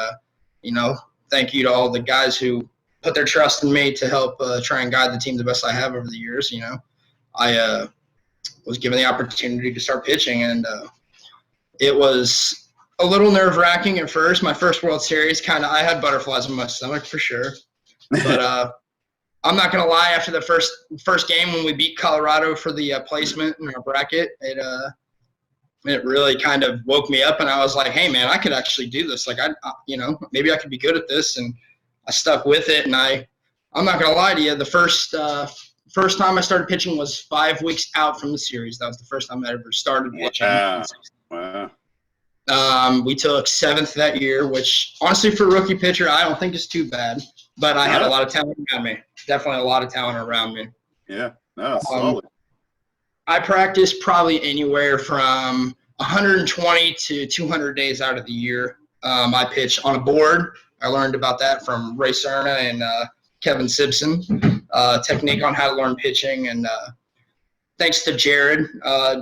thank you to all the guys who put their trust in me to help try and guide the team the best I have over the years. I was given the opportunity to start pitching, and It was a little nerve-wracking at first. My first World Series, I had butterflies in my stomach for sure. But I'm not going to lie, after the first game when we beat Colorado for the placement in our bracket, it really kind of woke me up, and I was like, hey, man, I could actually do this. Like, maybe I could be good at this, and I stuck with it. And I'm not going to lie to you, the first time I started pitching was 5 weeks out from the series. That was the first time I ever started pitching. Wow. We took 7th that year, which honestly for a rookie pitcher, I don't think is too bad. But I had a lot of talent around me. Definitely a lot of talent around me. Yeah, no, solid. I practiced probably anywhere from 120 to 200 days out of the year. I pitch on a board. I learned about that from Ray Cerna and Kevin Simpson, technique on how to learn pitching. And thanks to Jared,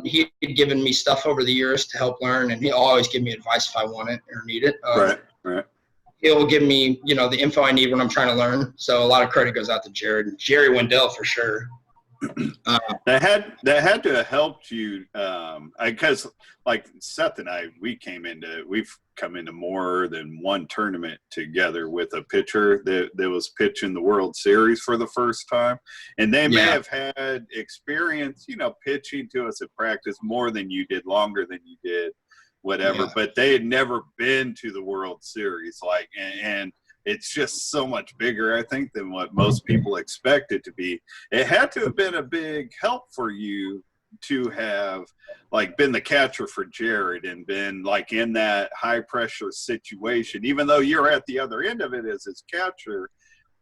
he had given me stuff over the years to help learn, and he'll always give me advice if I want it or need it. Right. He'll give me, the info I need when I'm trying to learn. So a lot of credit goes out to Jared. Jerry Wendell for sure. That had to have helped you, because like Seth and I, we've come into more than one tournament together with a pitcher that was pitching the World Series for the first time, and they may have had experience, pitching to us at practice more than you did, longer than you did, whatever. But they had never been to the World Series, and it's just so much bigger, I think, than what most people expect it to be. It had to have been a big help for you to have, been the catcher for Jared and been, in that high-pressure situation, even though you're at the other end of it as his catcher.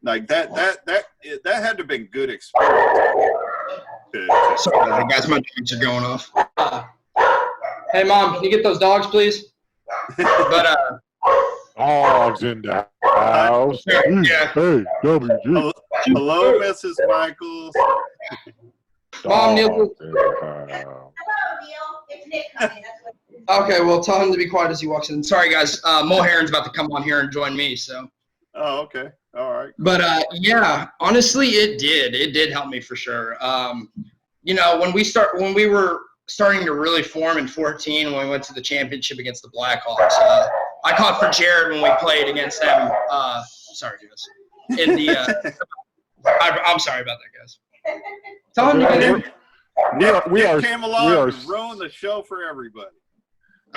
That had to have been good experience. Sorry, guys, my dogs are going off. Hey, Mom, can you get those dogs, please? But, dogs in the house. Yeah. Hey, WG. Hello, Mrs. Michaels. Mom, Neil. Dogs in the house. It's Nick coming. That's what Okay, well, tell him to be quiet as he walks in. Sorry, guys. Mulherin's about to come on here and join me, so. Oh, okay. All right. But, yeah, honestly, it did. It did help me for sure. When we were starting to really form in 14, when we went to the championship against the Blackhawks, I caught for Jared when we played against them. Sorry, guys. In the, I'm sorry about that, guys. Tell him to get in. Nick came along and ruined the show for everybody.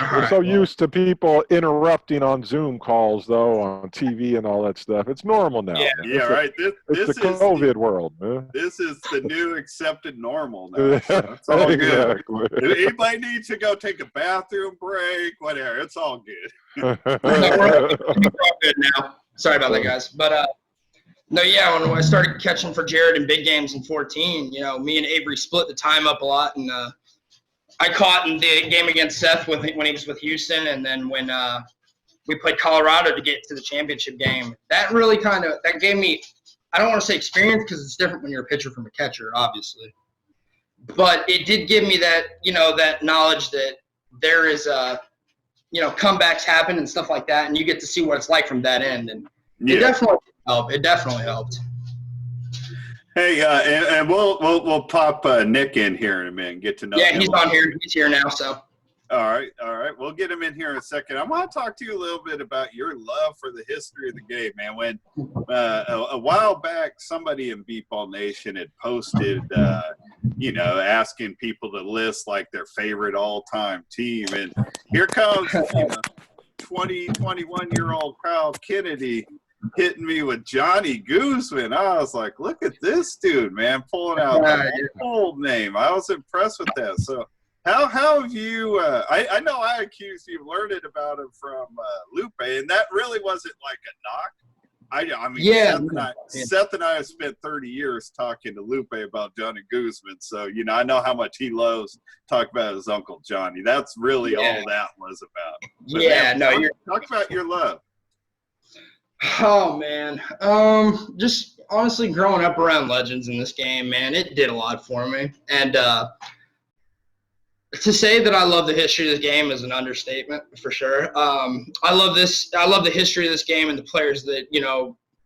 We're so used to people interrupting on Zoom calls, though, on TV and all that stuff. It's normal now. Yeah, right. This is the COVID world, man. This is the new accepted normal now. So it's all good. If anybody needs to go take a bathroom break, whatever, it's all good. We're all good now. Sorry about that, guys. But, no, yeah, when I started catching for Jared in big games in 14, me and Avery split the time up a lot, and I caught in the game against Seth when he was with Houston, and then when we played Colorado to get to the championship game. That really that gave me, I don't want to say experience because it's different when you're a pitcher from a catcher, obviously. But it did give me that, that knowledge that there is, comebacks happen and stuff like that, and you get to see what it's like from that end. And it definitely helped. It definitely helped. Hey, and we'll pop Nick in here in a minute and get to know him. Yeah, he's on here. He's here now, so. All right. We'll get him in here in a second. I want to talk to you a little bit about your love for the history of the game, man. When a while back, somebody in Beep Ball Nation had posted, asking people to list their favorite all-time team, and here comes 21-year-old Kyle Kennedy hitting me with Johnny Guzman. I was like, look at this dude, man, pulling out the old name. I was impressed with that. So how have you I know I accused you of learning about him from Lupe, and that really wasn't like a knock. I mean, Seth and I have spent 30 years talking to Lupe about Johnny Guzman, so I know how much he loves talk about his uncle Johnny. That's really all that was about. But talk about your love. Oh, man. Just honestly growing up around legends in this game, man, it did a lot for me. And to say that I love the history of this game is an understatement for sure. I love the history of this game and the players that,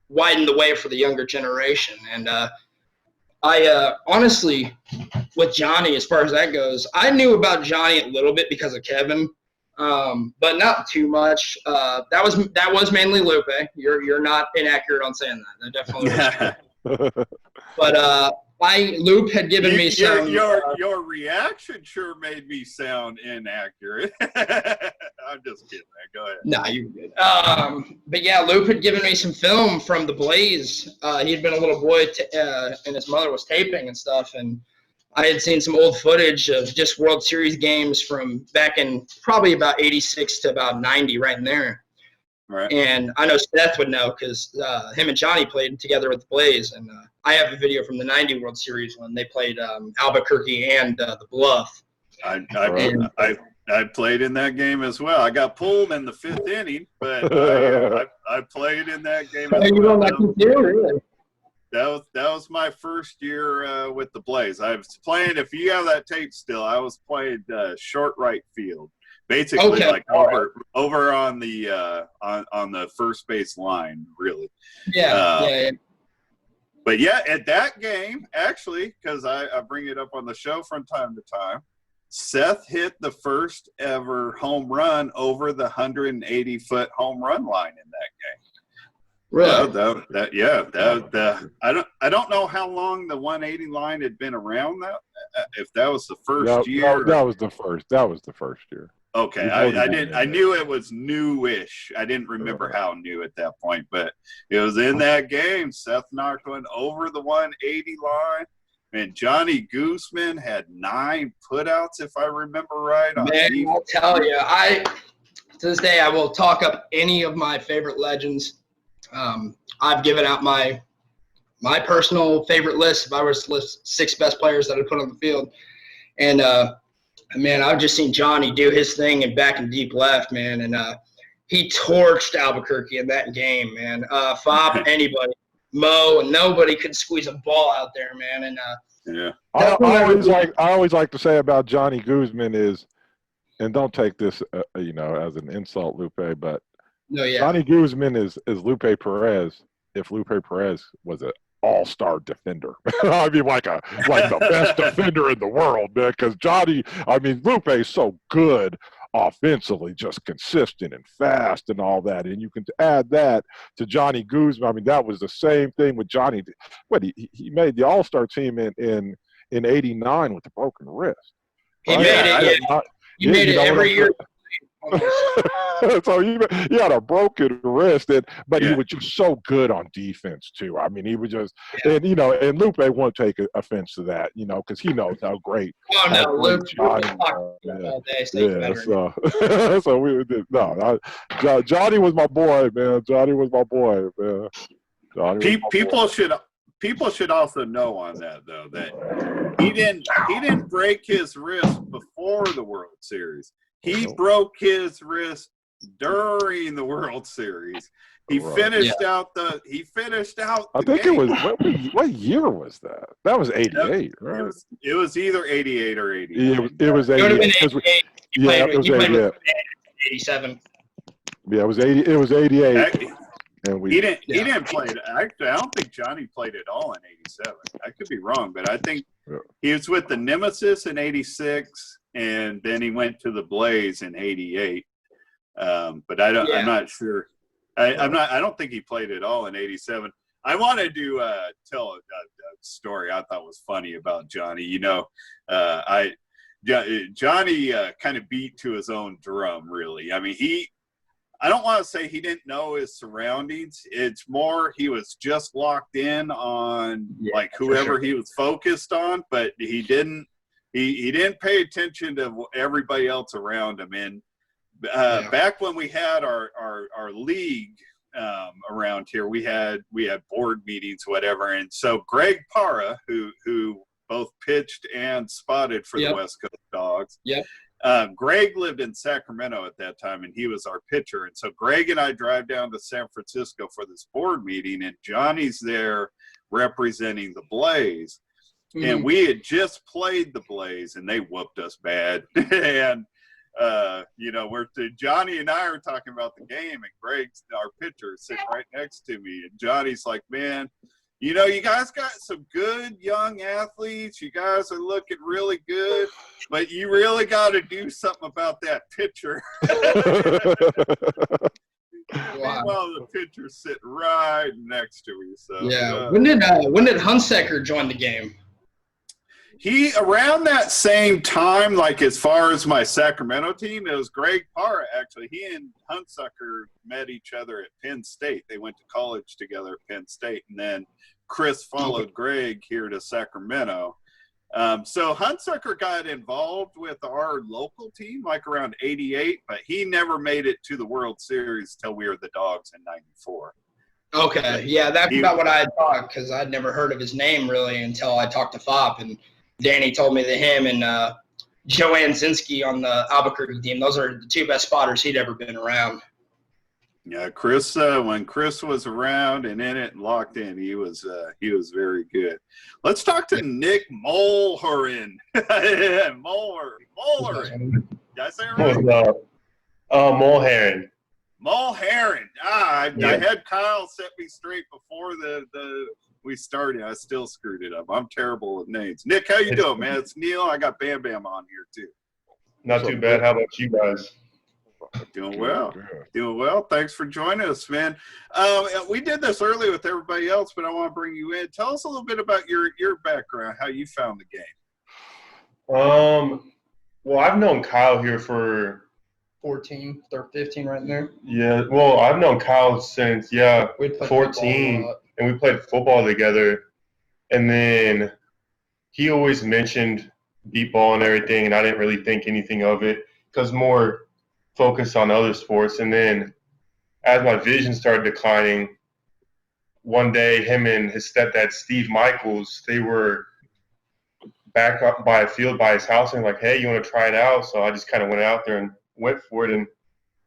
widen the way for the younger generation. And I honestly, with Johnny, as far as that goes, I knew about Johnny a little bit because of Kevin. but not too much. That was mainly Lupe. You're not inaccurate on saying that. That definitely was. But Lupe had given me some. Your reaction sure made me sound inaccurate. I'm just kidding, man. Go ahead. Nah, you're good. But yeah, Lupe had given me some film from the Blaze. He'd been a little boy, and his mother was taping and stuff, and I had seen some old footage of just World Series games from back in probably about 86 to about 90, right in there. Right. And I know Seth would know because him and Johnny played together with the Blaze. And I have a video from the 90 World Series when they played Albuquerque and the Bluff. I played in that game as well. I got pulled in the 5th inning, but I played in that game as well. That was my first year with the Blaze. I was playing, if you have that tape still, I was playing short right field. Basically, like over on the on the first base line, really. Yeah. But yeah, at that game, actually, because I bring it up on the show from time to time, Seth hit the first ever home run over the 180-foot home run line in that game. Really? I don't know how long the 180 line had been around. That if that was the first year. That was the first. That was the first year. Okay, I knew it was newish. I didn't remember how new at that point, but it was in that game. Seth knocked one over the 180 line, and Johnny Guzman had 9 putouts, if I remember right. Man, I'll tell you, to this day I will talk up any of my favorite legends. I've given out my personal favorite list. If I was to list 6 best players that I put on the field, and man, I've just seen Johnny do his thing and back and deep left, man, and he torched Albuquerque in that game, man. Fob anybody, Mo, and nobody could squeeze a ball out there, man. And I always like to say about Johnny Guzman is, and don't take this as an insult, Lupe, but Johnny Guzman is Lupe Perez if Lupe Perez was an all-star defender. I mean, like the best defender in the world, man. Because Lupe is so good offensively, just consistent and fast and all that. And you can add that to Johnny Guzman. I mean, that was the same thing with Johnny. He made the all-star team in '89 with a broken wrist. He made it every year. So he had a broken wrist, but he was just so good on defense too. I mean, he was just, and Lupe won't take offense to that, because he knows how great. Oh no, Lupe Johnny so we did. No, Johnny was my boy, man. Johnny was my boy, man. People should also know on that though that he didn't break his wrist before the World Series. He broke his wrist during the World Series. He finished out. I think it was what year was that? That was '88, right? It was either '88 or '89. It was '88. He played 87. Yeah, it was '80. It was '88. And he didn't play it. Actually, I don't think Johnny played it all in '87. I could be wrong, but I think he was with the Nemesis in '86. And then he went to the Blaze in '88, but I'm not sure. I don't think he played it all in '87. I wanted to tell a story I thought was funny about Johnny. Johnny kind of beat to his own drum, really. I mean, I don't want to say he didn't know his surroundings. It's more he was just locked in on whoever he was focused on, but he didn't. He didn't pay attention to everybody else around him. And back when we had our league around here, we had board meetings, whatever. And so Greg Parra, who both pitched and spotted for the West Coast Dogs. Yep. Greg lived in Sacramento at that time, and he was our pitcher. And so Greg and I drive down to San Francisco for this board meeting, and Johnny's there representing the Blaze. Mm-hmm. And we had just played the Blaze, and they whooped us bad. And, Johnny and I are talking about the game, and Greg's, our pitcher, sitting right next to me. And Johnny's like, man, you guys got some good young athletes. You guys are looking really good. but you really got to do something about that pitcher. Wow. Meanwhile, the pitcher's sitting right next to me. So Yeah. When did Hunsaker join the game? he around that same time, like as far as my Sacramento team, it was Greg Parra actually. He and Hunsaker met each other at Penn State. They went to college together at Penn State, and then Chris followed Greg here to Sacramento. So Hunsaker got involved with our local team like around '88, but he never made it to the World Series till we were the Dogs in '94. Okay. Yeah, that's about what I had thought because I'd never heard of his name really until I talked to Fop, and Danny told me that him and Joe Anzinski on the Albuquerque team, those are the two best spotters he'd ever been around. Yeah, Chris. When Chris was around and in it and locked in, he was very good. Let's talk to Nick Mulherin. Mulherin. Did I say it right? What's up? Mulherin. Mulherin. I had Kyle set me straight before we started. I still screwed it up. I'm terrible with names. Nick, how you doing, man? It's Neil. I got Bam Bam on here too. Not too bad. How about you guys? Doing well. Doing well. Thanks for joining us, man. We did this early with everybody else, but I want to bring you in. Tell us a little bit about your background, how you found the game. Well, I've known Kyle here for 14, 15 right there. yeah. Well, I've known Kyle since We'd play 14, and we played football together. And then he always mentioned beep ball and everything, and I didn't really think anything of it because more focused on other sports. And then as my vision started declining, one day him and his stepdad Steve Michaels, they were back up by a field by his house and like, hey, you want to try it out? So I just kind of went out there and went for it and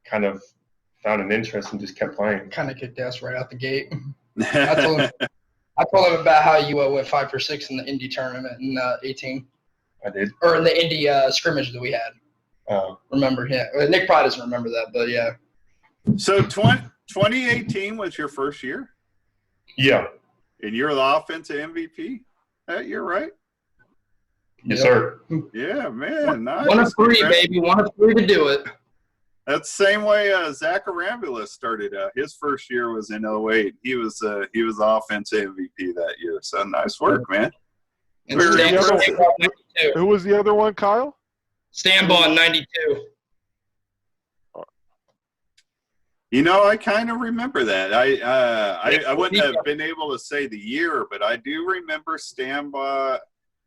kind of found an interest and just kept playing. Kind of kicked ass right out the gate. I told him about how you went 5 for 6 in the Indy tournament in 18. I did. Or in the Indy scrimmage that we had. Remember him? Nick probably doesn't remember that, but yeah. So 2018 was your first year? Yeah. And you're the offensive MVP that year, right? Yes, sir. Yeah, man. Nice. 1 of 3, baby. 1 of 3 to do it. That's the same way Zach Arambulis started out. His first year was in 08. He was offensive MVP that year. So nice work, man. And Who Stanball was the other one, Kyle? in 92. You know, I kind of remember that. I wouldn't have been able to say the year, but I do remember Stanball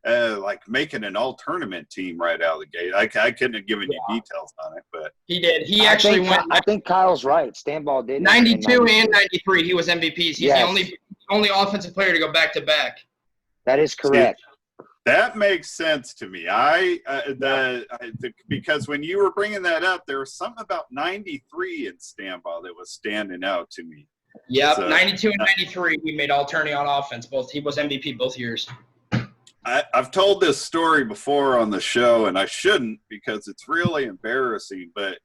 like making an all-tournament team right out of the gate. I couldn't have given you details on it, but He did. He actually went. I think Kyle's right. Stanball did. 92 and 93. He was MVPs. He's Yes. the only offensive player to go back to back. That is correct. that makes sense to me. Because when you were bringing that up, there was something about 93 in Stanball that was standing out to me. Yep, So, 92 and 93. He made all tourney on offense. He was MVP both years. I've told this story before on the show, and I shouldn't because it's really embarrassing. But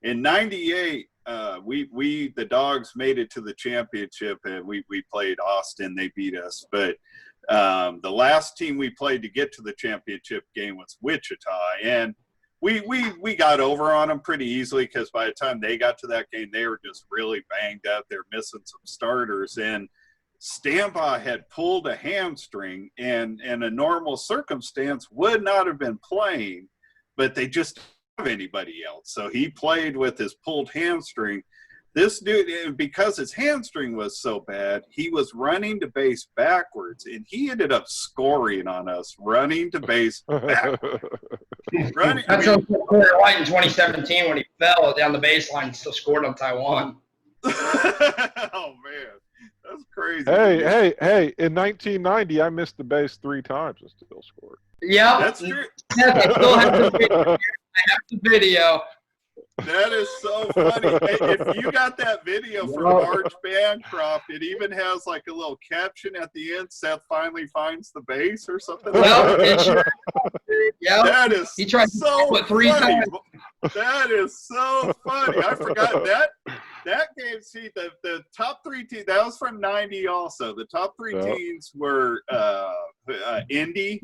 in '98, the Dogs made it to the championship, and we played Austin. They beat us. But the last team we played to get to the championship game was Wichita, and we got over on them pretty easily because by the time they got to that game, they were just really banged up. They're missing some starters, and Stambaugh had pulled a hamstring and in a normal circumstance would not have been playing, but they just didn't have anybody else. So he played with his pulled hamstring. This dude, because his hamstring was so bad, he was running to base backwards, and he ended up scoring on us running to base backwards. That's White in 2017 when he fell down the baseline and still scored on Taiwan. Oh, man. That's crazy. Hey! In 1990, I missed the base 3 times and still scored. Yeah, That's true. I still have the video. I have the video. That is so funny. Hey, if you got that video from Marge Bancroft, it even has like a little caption at the end, Seth finally finds the base or something. Well, it sure. Yeah. That is He tried to so put 3 funny. times. That is so funny. I forgot that game. See, the top 3 teams, that was from 90 also. The top 3 teams were Indy,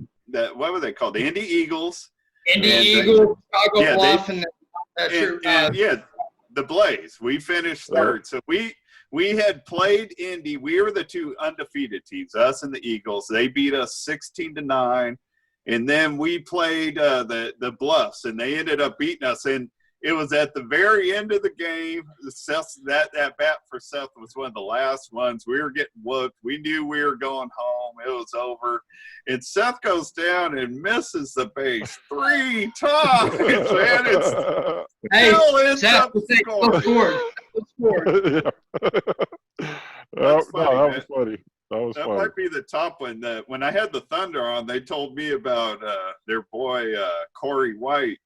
what were they called? The Indy Eagles, Indy And, Eagle, Chicago yeah, Bluff, and the Blaze. We finished third. So we had played Indy. We were the two undefeated teams, us and the Eagles. They beat us 16-9. And then we played the Bluffs, and they ended up beating us. And it was at the very end of the game. That bat for Seth was one of the last ones. We were getting whooped. We knew we were going home. It was over. And Seth goes down and misses the base 3 times. And it's still ends up scoring. That was funny. That might be the top one. When I had the Thunder on, they told me about their boy Corey White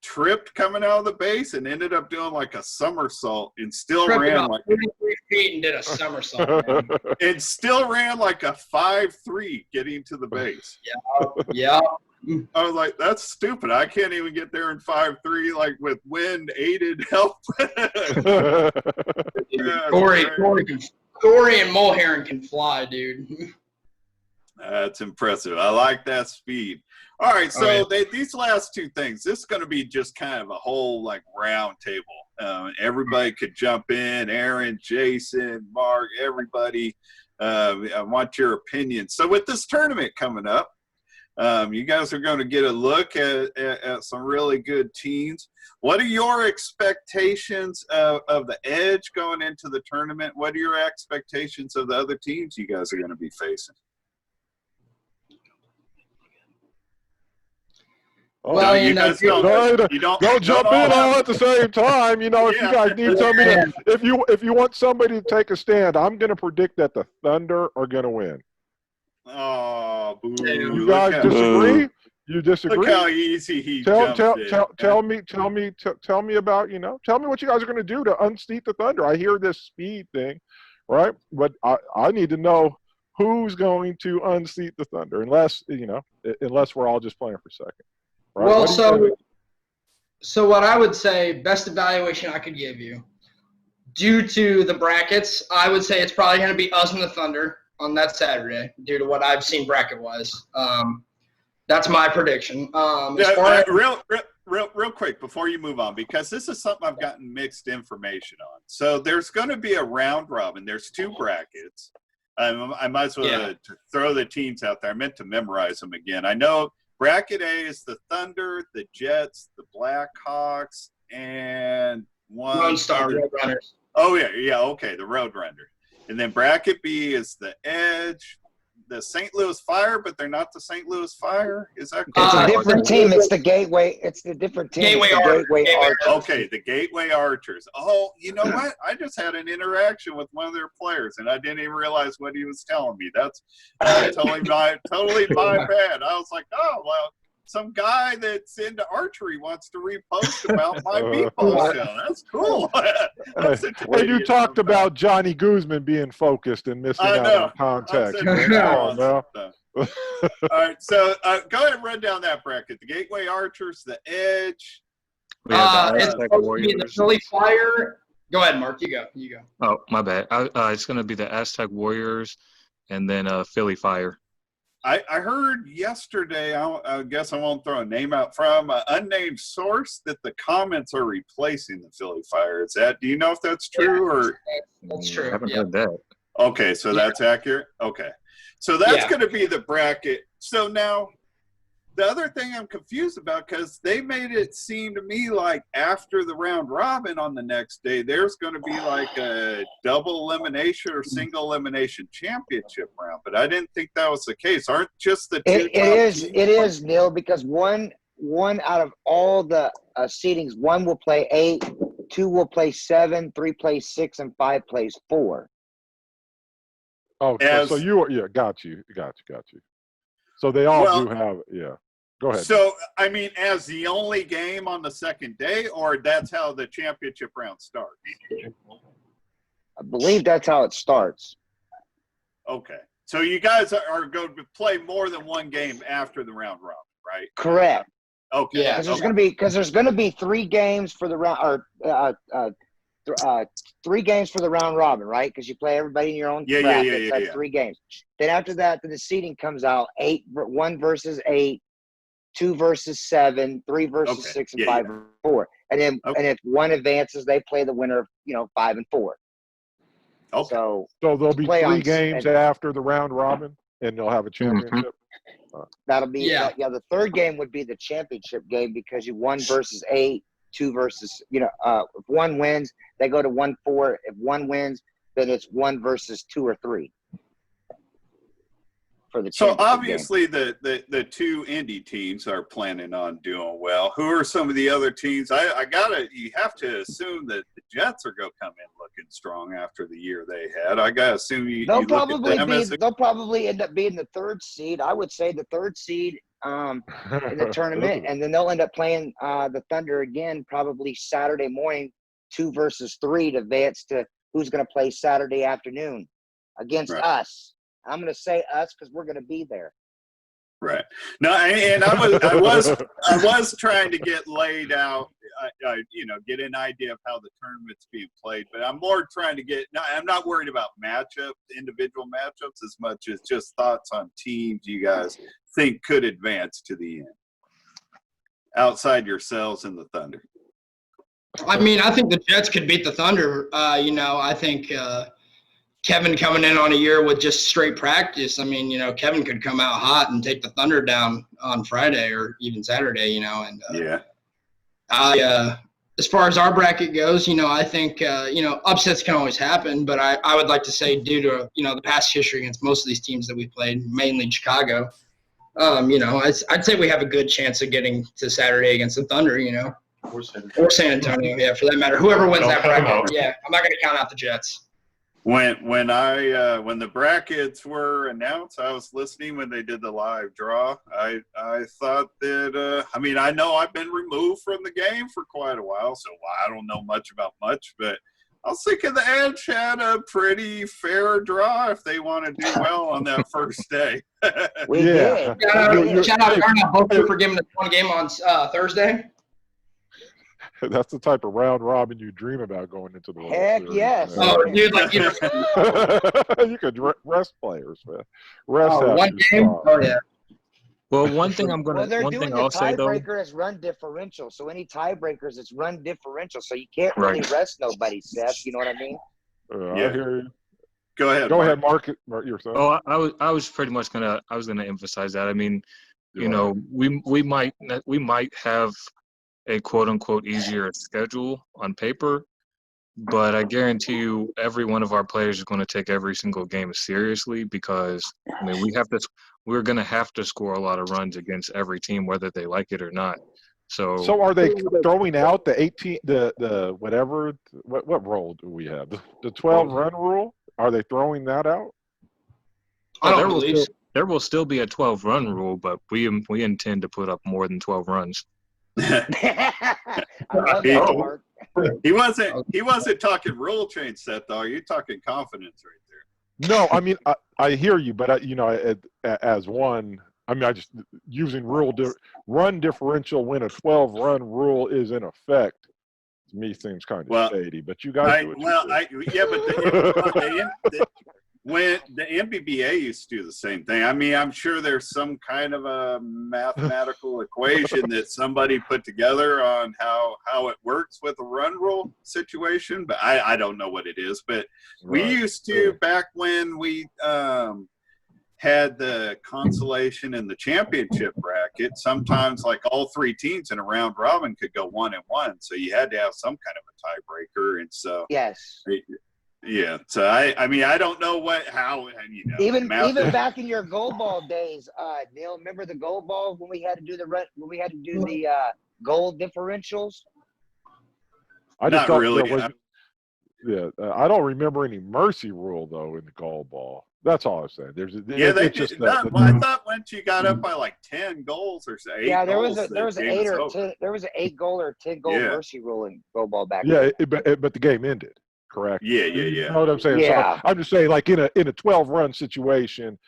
tripped coming out of the base and ended up doing like a somersault and still ran like 33 feet and did a somersault. Man. And still ran like a 5-3 getting to the base. Yeah. I was like, that's stupid. I can't even get there in 5-3 like with wind aided help. Corey and Mulherin can fly, dude. That's impressive. I like that speed. All right, so these last two things, this is going to be just kind of a whole like round table. Everybody could jump in, Aaron, Jason, Mark, everybody. I want your opinion. So with this tournament coming up, you guys are going to get a look at some really good teams. What are your expectations of the Edge going into the tournament? What are your expectations of the other teams you guys are going to be facing? Well, you guys don't jump in all at the same time. You know, if you guys need somebody, if you want somebody to take a stand, I'm going to predict that the Thunder are going to win. Oh, boo! You guys disagree? You disagree? Look how easy he tell me about tell me what you guys are going to do to unseat the Thunder. I hear this speed thing, right? But I need to know who's going to unseat the Thunder, unless we're all just playing for second. Right? Well, so what I would say, best evaluation I could give you, due to the brackets, I would say it's probably going to be us and the Thunder on that Saturday, due to what I've seen bracket-wise. That's my prediction. Real quick before you move on, because this is something I've gotten mixed information on. So there's going to be a round robin. There's 2 brackets. I might as well throw the teams out there. I meant to memorize them again. I know bracket A is the Thunder, the Jets, the Blackhawks, and one Lone Star Roadrunners. Oh yeah, okay, the Roadrunners. And then bracket B is the Edge, the St. Louis Fire, but they're not the St. Louis Fire. Is that correct? It's a different team. It's the Gateway. It's the different team. Gateway Archers. Okay, the Gateway Archers. Oh, you know what? I just had an interaction with one of their players, and I didn't even realize what he was telling me. That's totally my bad. I was like, oh, well, some guy that's into archery wants to repost about my meatball show. That's cool. And you talked about Johnny Guzman being focused and missing out on context. All right, so go ahead and run down that bracket. The Gateway Archers, the Edge. It's supposed to be the Philly Fire. Go ahead, Mark. You go. Oh, my bad. It's going to be the Aztec Warriors and then Philly Fire. I heard yesterday, I guess I won't throw a name out, from an unnamed source that the comments are replacing the Philly Fire. Do you know if that's true? Or that's true. I haven't heard that. Okay, so that's accurate? Okay. So that's going to be the bracket. So now, the other thing I'm confused about, because they made it seem to me like after the round robin on the next day, there's going to be like a double elimination or single elimination championship round. But I didn't think that was the case. Aren't just the two? It is, Neil, because one out of all the seedings, 1 will play 8, 2 will play 7, 3 plays 6, and 5 plays 4. Oh, so you are, got you. So they all do have, Go ahead. So, I mean, as the only game on the second day, or that's how the championship round starts? I believe that's how it starts. Okay. So you guys are going to play more than one game after the round robin, right? Correct. Okay. Yeah, because there's going to be 3 games for the round, or 3 games for the round robin, right? Because you play everybody in your own bracket. That's 3 games. Then after that, the seeding comes out, 1 versus 8, 2 versus 7, 3 versus Okay. 6, and Yeah, 5 versus 4. And then Okay. and if one advances, they play the winner of 5 and 4. Okay. So there'll be play 3 on- games and- after the round robin, and they'll have a championship. that'll be Yeah. the third game would be the championship game because you 1 versus 8, 2 versus if one wins, they go to 1-4. If one wins, then it's 1 versus 2 or 3 for the So championship obviously the 2 Indy teams are planning on doing well. Who are some of the other teams? You have to assume that the Jets are going to come in looking strong after the year they had. I got to assume you They'll look probably at them as they'll probably end up being the 3rd seed. I would say the 3rd seed in the tournament, and then they'll end up playing the Thunder again probably Saturday morning, 2 versus 3 to advance to who's going to play Saturday afternoon against Right. us. I'm going to say us because we're going to be there. right. No, and I was trying to get laid out, get an idea of how the tournament's being played, but I'm more trying to get. I'm not worried about individual matchups, as much as just thoughts on teams you guys think could advance to the end, outside yourselves and the Thunder. I mean, I think the Jets could beat the Thunder. I think Kevin coming in on a year with just straight practice. I mean, Kevin could come out hot and take the Thunder down on Friday or even Saturday, and as far as our bracket goes, I think, upsets can always happen, but I would like to say due to, the past history against most of these teams that we played, mainly Chicago, I'd say we have a good chance of getting to Saturday against the Thunder, or San Antonio, yeah, for that matter. Whoever wins that bracket, yeah, I'm not going to count out the Jets. When the brackets were announced, I was listening when they did the live draw. I thought that I know I've been removed from the game for quite a while, so I don't know much about much, but I was thinking the Edge had a pretty fair draw if they want to do well on that first day. We did. Shout out Arnold Booker for giving us one game on Thursday. That's the type of round robin you dream about going into the World Heck Series. yes. Oh, dude, You could rest players, man. Rest one game. Oh yeah. Well, one thing I'm gonna. Well, they're one doing thing the I'll say though. tiebreaker as run differential. So any tiebreakers, it's run differential. So you can't really rest nobody, Seth. You know what I mean? I hear you. Go ahead. Go Mark. ahead, Mark. Yourself. Oh, I was pretty much gonna emphasize that. I mean, we might have a quote unquote easier schedule on paper, but I guarantee you every one of our players is going to take every single game seriously because we're going to have to score a lot of runs against every team, whether they like it or not. So are they throwing out the 18, the whatever? What rule do we have? The 12-run rule? Are they throwing that out? There will still be a 12-run rule, but we intend to put up more than 12 runs. I love that, Mark. He wasn't talking rule change, Seth, though. You're talking confidence right there. No, I mean I hear you, but as one, I mean I just using run differential when a 12-run rule is in effect. To me, seems kind of shady. But you guys when the MBBA used to do the same thing. I mean, I'm sure there's some kind of a mathematical equation that somebody put together on how it works with a run rule situation, but I don't know what it is. But we used to, back when we had the consolation and the championship bracket, sometimes like all 3 teams in a round robin could go 1-1. So you had to have some kind of a tiebreaker. And so yes. Yeah, so I mean I don't know even back in your gold ball days, Neil. Remember the gold ball when we had to do the goal differentials? I just Not really. I don't remember any mercy rule though in the gold ball. That's all I'm saying. I thought once you got up by like 10 goals or so, 8 yeah, there goals, was an 8 or 10. There was an 8 goal or 10 goal mercy rule in gold ball back then. Yeah, but the game ended. Correct. Yeah. You know what I'm saying? Yeah. So I'm just saying, like in a 12-run situation,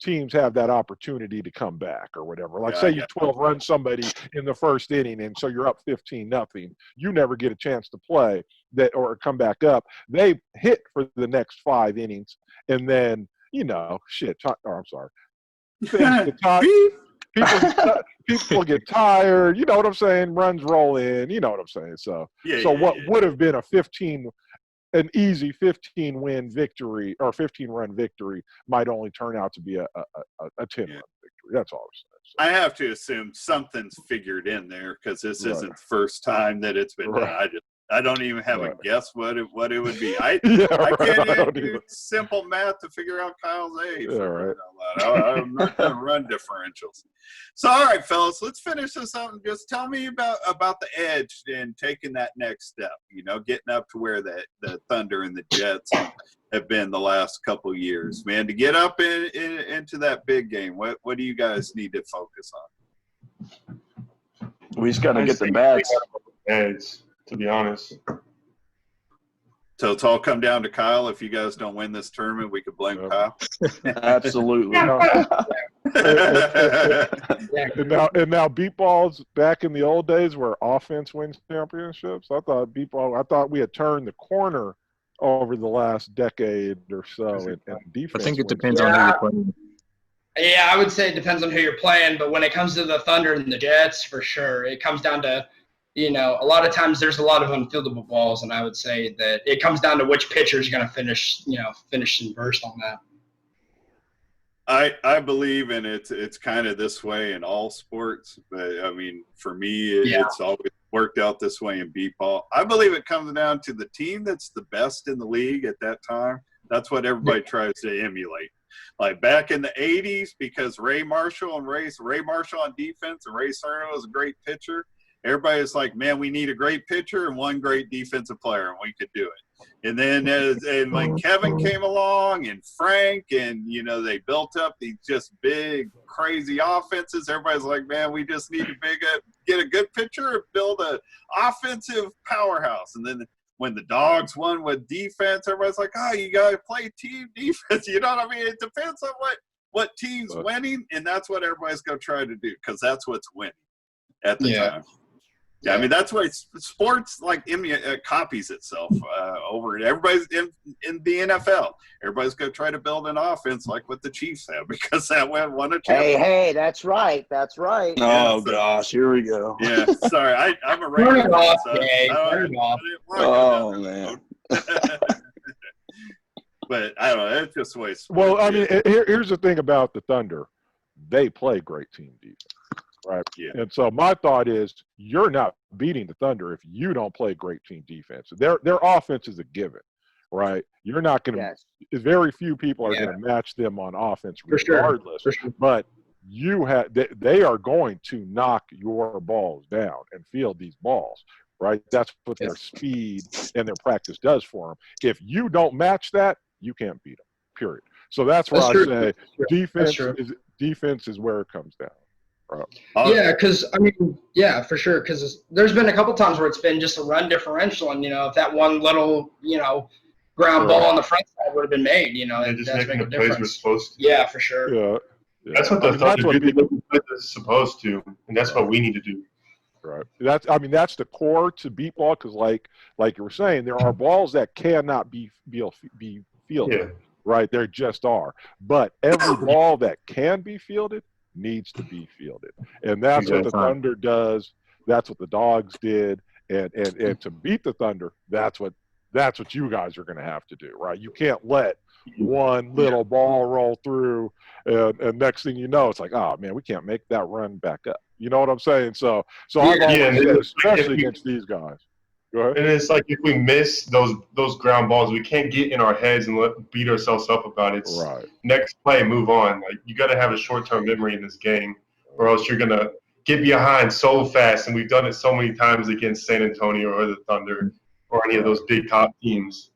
teams have that opportunity to come back or whatever. Like say you 12-run somebody in the first inning, and so you're up 15-0. You never get a chance to play that or come back up. They hit for the next 5 innings, and then I'm sorry. people get tired. You know what I'm saying? Runs roll in. You know what I'm saying? So what would have been an easy 15-win victory or 15-run victory might only turn out to be a 10-run victory. That's all I'm saying. So. I have to assume something's figured in there because this isn't the first time that it's been done. I don't even have a guess what it would be. I can't even do simple math to figure out Kyle's age. I'm not going to run differentials. So, all right, fellas, let's finish this out and just tell me about the Edge and taking that next step, getting up to where the Thunder and the Jets have been the last couple years. Man, to get up into that big game, what do you guys need to focus on? We just got to get the bats. Heads, to be honest. So it's all come down to Kyle. If you guys don't win this tournament, we could blame Kyle. Absolutely. And now beep balls back in the old days where offense wins championships. I thought we had turned the corner over the last decade or so, and defense. I think it depends on who you're playing. Yeah, I would say it depends on who you're playing, but when it comes to the Thunder and the Jets, for sure, it comes down to, a lot of times there's a lot of unfieldable balls, and I would say that it comes down to which pitcher is going to finish in first on that. I believe in it. It's kind of this way in all sports, but I mean, for me, it's always worked out this way in beep ball. I believe it comes down to the team that's the best in the league at that time. That's what everybody tries to emulate. Like back in the 80s, because Ray Marshall on defense and Ray Serna was a great pitcher. Everybody's like, man, we need a great pitcher and one great defensive player, and we could do it. And then when Kevin came along and Frank and, they built up these just big, crazy offenses, everybody's like, man, we just need to get a good pitcher and build an offensive powerhouse. And then when the Dogs won with defense, everybody's like, oh, you got to play team defense. You know what I mean? It depends on what team's winning, and that's what everybody's going to try to do because that's what's winning at the time. Yeah, I mean, that's why sports copies itself over it. Everybody's in the NFL. Everybody's going to try to build an offense like what the Chiefs have because that won a championship. Hey, that's right. That's right. Oh, gosh, here we go. Yeah, sorry. I'm a regular. Turn it off. Oh, man. But I don't know. That's just the way sports Well, I mean, here's the thing about the Thunder. They play great team defense. Right. Yeah. And so my thought is you're not beating the Thunder if you don't play great team defense. Their offense is a given, right? You're not going to very few people are going to match them on offense regardless. For sure. But they are going to knock your balls down and field these balls, right? That's what their speed and their practice does for them. If you don't match that, you can't beat them. Period. So that's where I say defense is where it comes down. Yeah, because for sure. Because there's been a couple times where it's been just a run differential, and if that one little ground ball on the front side would have been made, just that's making making a the plays we're difference. supposed to. Yeah, for sure. Yeah. That's what the Thunder is supposed to, and that's what we need to do. Right. That's the core to beep ball because, like you were saying, there are balls that cannot be fielded. Yeah. Right. There just are. But every ball that can be fielded needs to be fielded, and that's what the Thunder does. That's what the Dogs did, and to beat the Thunder, that's what you guys are going to have to do, right? You can't let one little ball roll through, and next thing you know, it's like, oh man, we can't make that run back up. You know what I'm saying? So I've always said, especially against these guys. Go ahead. And it's like if we miss those ground balls, we can't get in our heads and beat ourselves up about it. Right. Next play, move on. Like you got to have a short-term memory in this game, or else you're gonna get behind so fast. And we've done it so many times against San Antonio or the Thunder or any of those big top teams.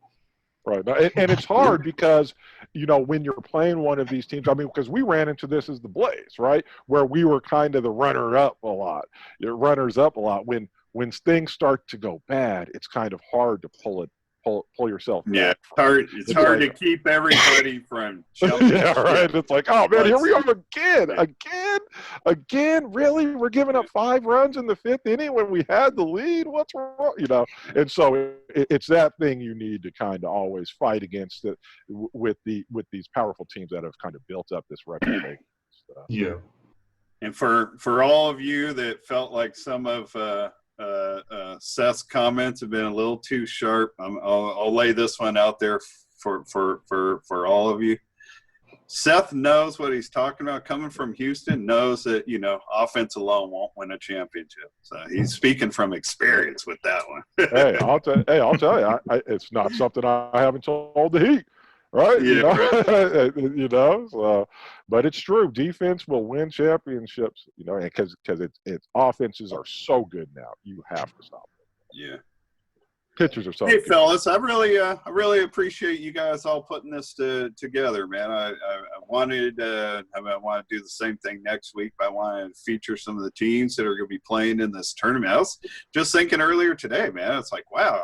Right. And it's hard because, when you're playing one of these teams, because we ran into this as the Blaze, right, where we were kind of the runners-up a lot. When things start to go bad, it's kind of hard to pull yourself back. Yeah, it's hard to keep everybody from jumping. Yeah, right. It's like, oh man, here we are again. Really, we're giving up 5 runs in the 5th inning when we had the lead. What's wrong? And so it's that thing you need to kind of always fight against it with these powerful teams that have kind of built up this reputation. Yeah. And for all of you that felt like some of Seth's comments have been a little too sharp, I'll lay this one out there for all of you. Seth knows what he's talking about. Coming from Houston, knows that offense alone won't win a championship. So he's speaking from experience with that one. Hey, I'll tell you, it's not something I haven't told the Heat. Right? Yeah, right. So, but it's true. Defense will win championships, because its offenses are so good now. You have to stop them. Yeah. Pitchers are so Hey, good. fellas, I really appreciate you guys all putting this together, man. I wanted to do the same thing next week. I wanted to feature some of the teams that are going to be playing in this tournament. I was just thinking earlier today, man. It's like, wow,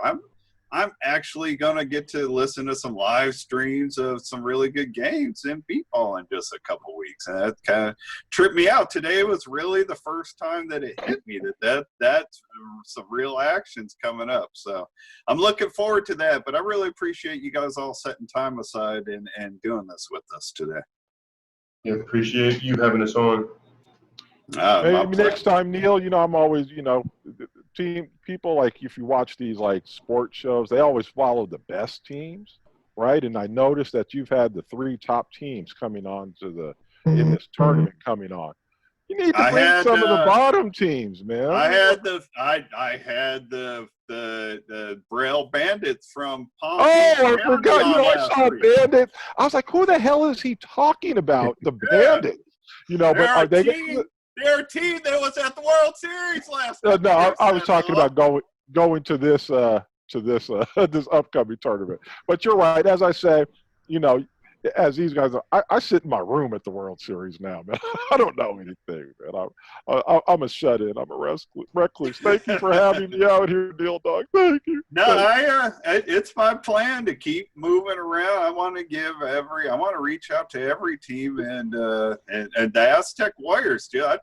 I'm actually going to get to listen to some live streams of some really good games in b-ball in just a couple weeks. And that kind of tripped me out. Today was really the first time that it hit me that's some real action's coming up. So I'm looking forward to that. But I really appreciate you guys all setting time aside and doing this with us today. Yeah, appreciate you having us on. Maybe next time, Neil, I'm always, people, like, if you watch these like sports shows, they always follow the best teams, right? And I noticed that you've had the 3 top teams coming on in this tournament coming on. You need to bring some of the bottom teams, man. I had the Braille Bandits from Palm Beach. Oh, I forgot. I saw Bandits. I was like, who the hell is he talking about? The Bandits. But are they? They're a team that was at the World Series last night. No, I was talking about going to this this upcoming tournament. But you're right. As I say, as these guys are, I sit in my room at the World Series now, man. I don't know anything, man. I'm a shut-in. I'm a recluse. Thank you for having me out here, Neil Dog. Thank you. No, it's my plan to keep moving around. I want to reach out to every team and the Aztec Warriors, dude. I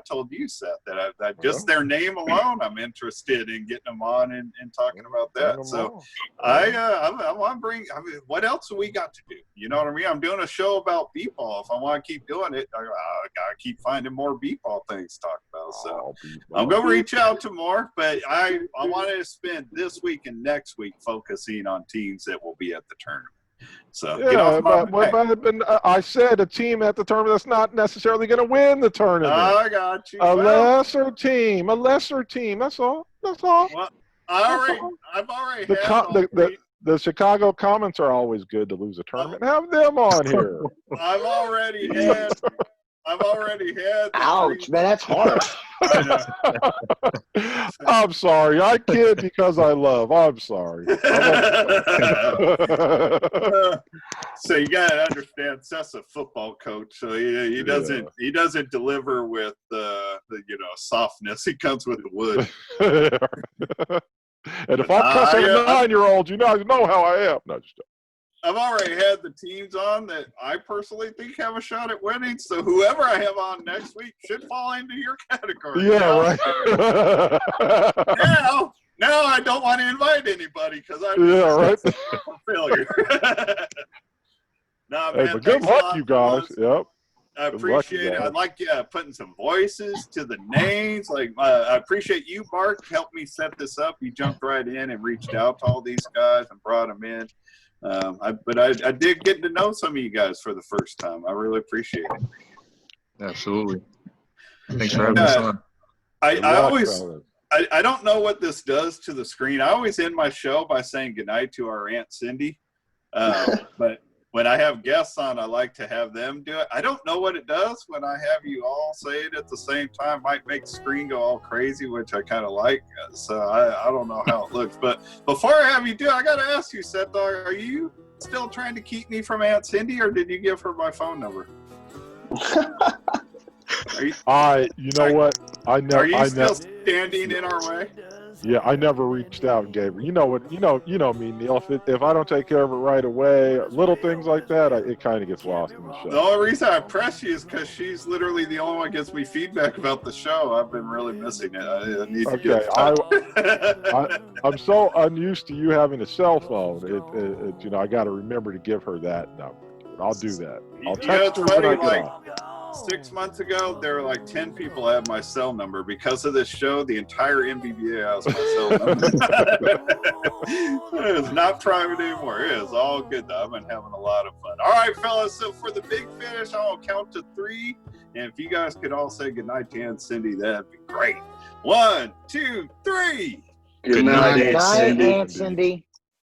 told you, Seth, that just their name alone, I'm interested in getting them on and talking about that. So I want to bring. What else have we got to do? You know what I mean? I'm doing a show about b-ball. If I want to keep doing it, I gotta keep finding more b-ball things to talk about. So I'm gonna reach out to more, but I wanted to spend this week and next week focusing on teams that will be at the tournament. So but I said a team at the tournament that's not necessarily going to win the tournament. I got you. A lesser team. That's all. Well, I've already had the Chicago Comets are always good to lose a tournament. Have them on here. I've already had. Ouch, man, that's hard. I'm sorry. I kid because I love. I'm sorry. So you gotta understand, Seth's a football coach, so he doesn't deliver with the softness. He comes with the wood. And if I'm cussing a 9-year-old, you know how I am. No, just I've already had the teams on that I personally think have a shot at winning. So whoever I have on next week should fall into your category. Yeah, right. Now I don't want to invite anybody because I'm a failure. Man, but good luck, you guys. Yep. I appreciate it. I like putting some voices to the names. Like I appreciate you, Mark, helped me set this up. You jumped right in and reached out to all these guys and brought them in. I did get to know some of you guys for the first time. I really appreciate it. Absolutely. Thanks for having us on. I don't know what this does to the screen. I always end my show by saying goodnight to our Aunt Cindy. But when I have guests on, I like to have them do it. I don't know what it does when I have you all say it at the same time. Might make the screen go all crazy, which I kind of like. So I don't know how it looks. But before I have you do, I got to ask you, Seth, Dog, are you still trying to keep me from Aunt Cindy, or did you give her my phone number? You know what? Are you still standing in our way? Yeah, I never reached out and gave her. You know what? You know me, Neil. If I don't take care of it right away, little things like that, it kind of gets lost in the show. The only reason I press you is because she's literally the only one that gives me feedback about the show. I've been really missing it. I need to get I'm so unused to you having a cell phone. I got to remember to give her that number. I'll do that. I'll text her when I get off. 6 months ago, there were like 10 people had my cell number. Because of this show, the entire MBBA has my cell number. It is not private anymore. It is all good, though. I've been having a lot of fun. All right, fellas, so for the big finish, I'll count to 3. And if you guys could all say goodnight to Aunt Cindy, that'd be great. 1, 2, 3. Good night, Aunt Cindy. Aunt Cindy.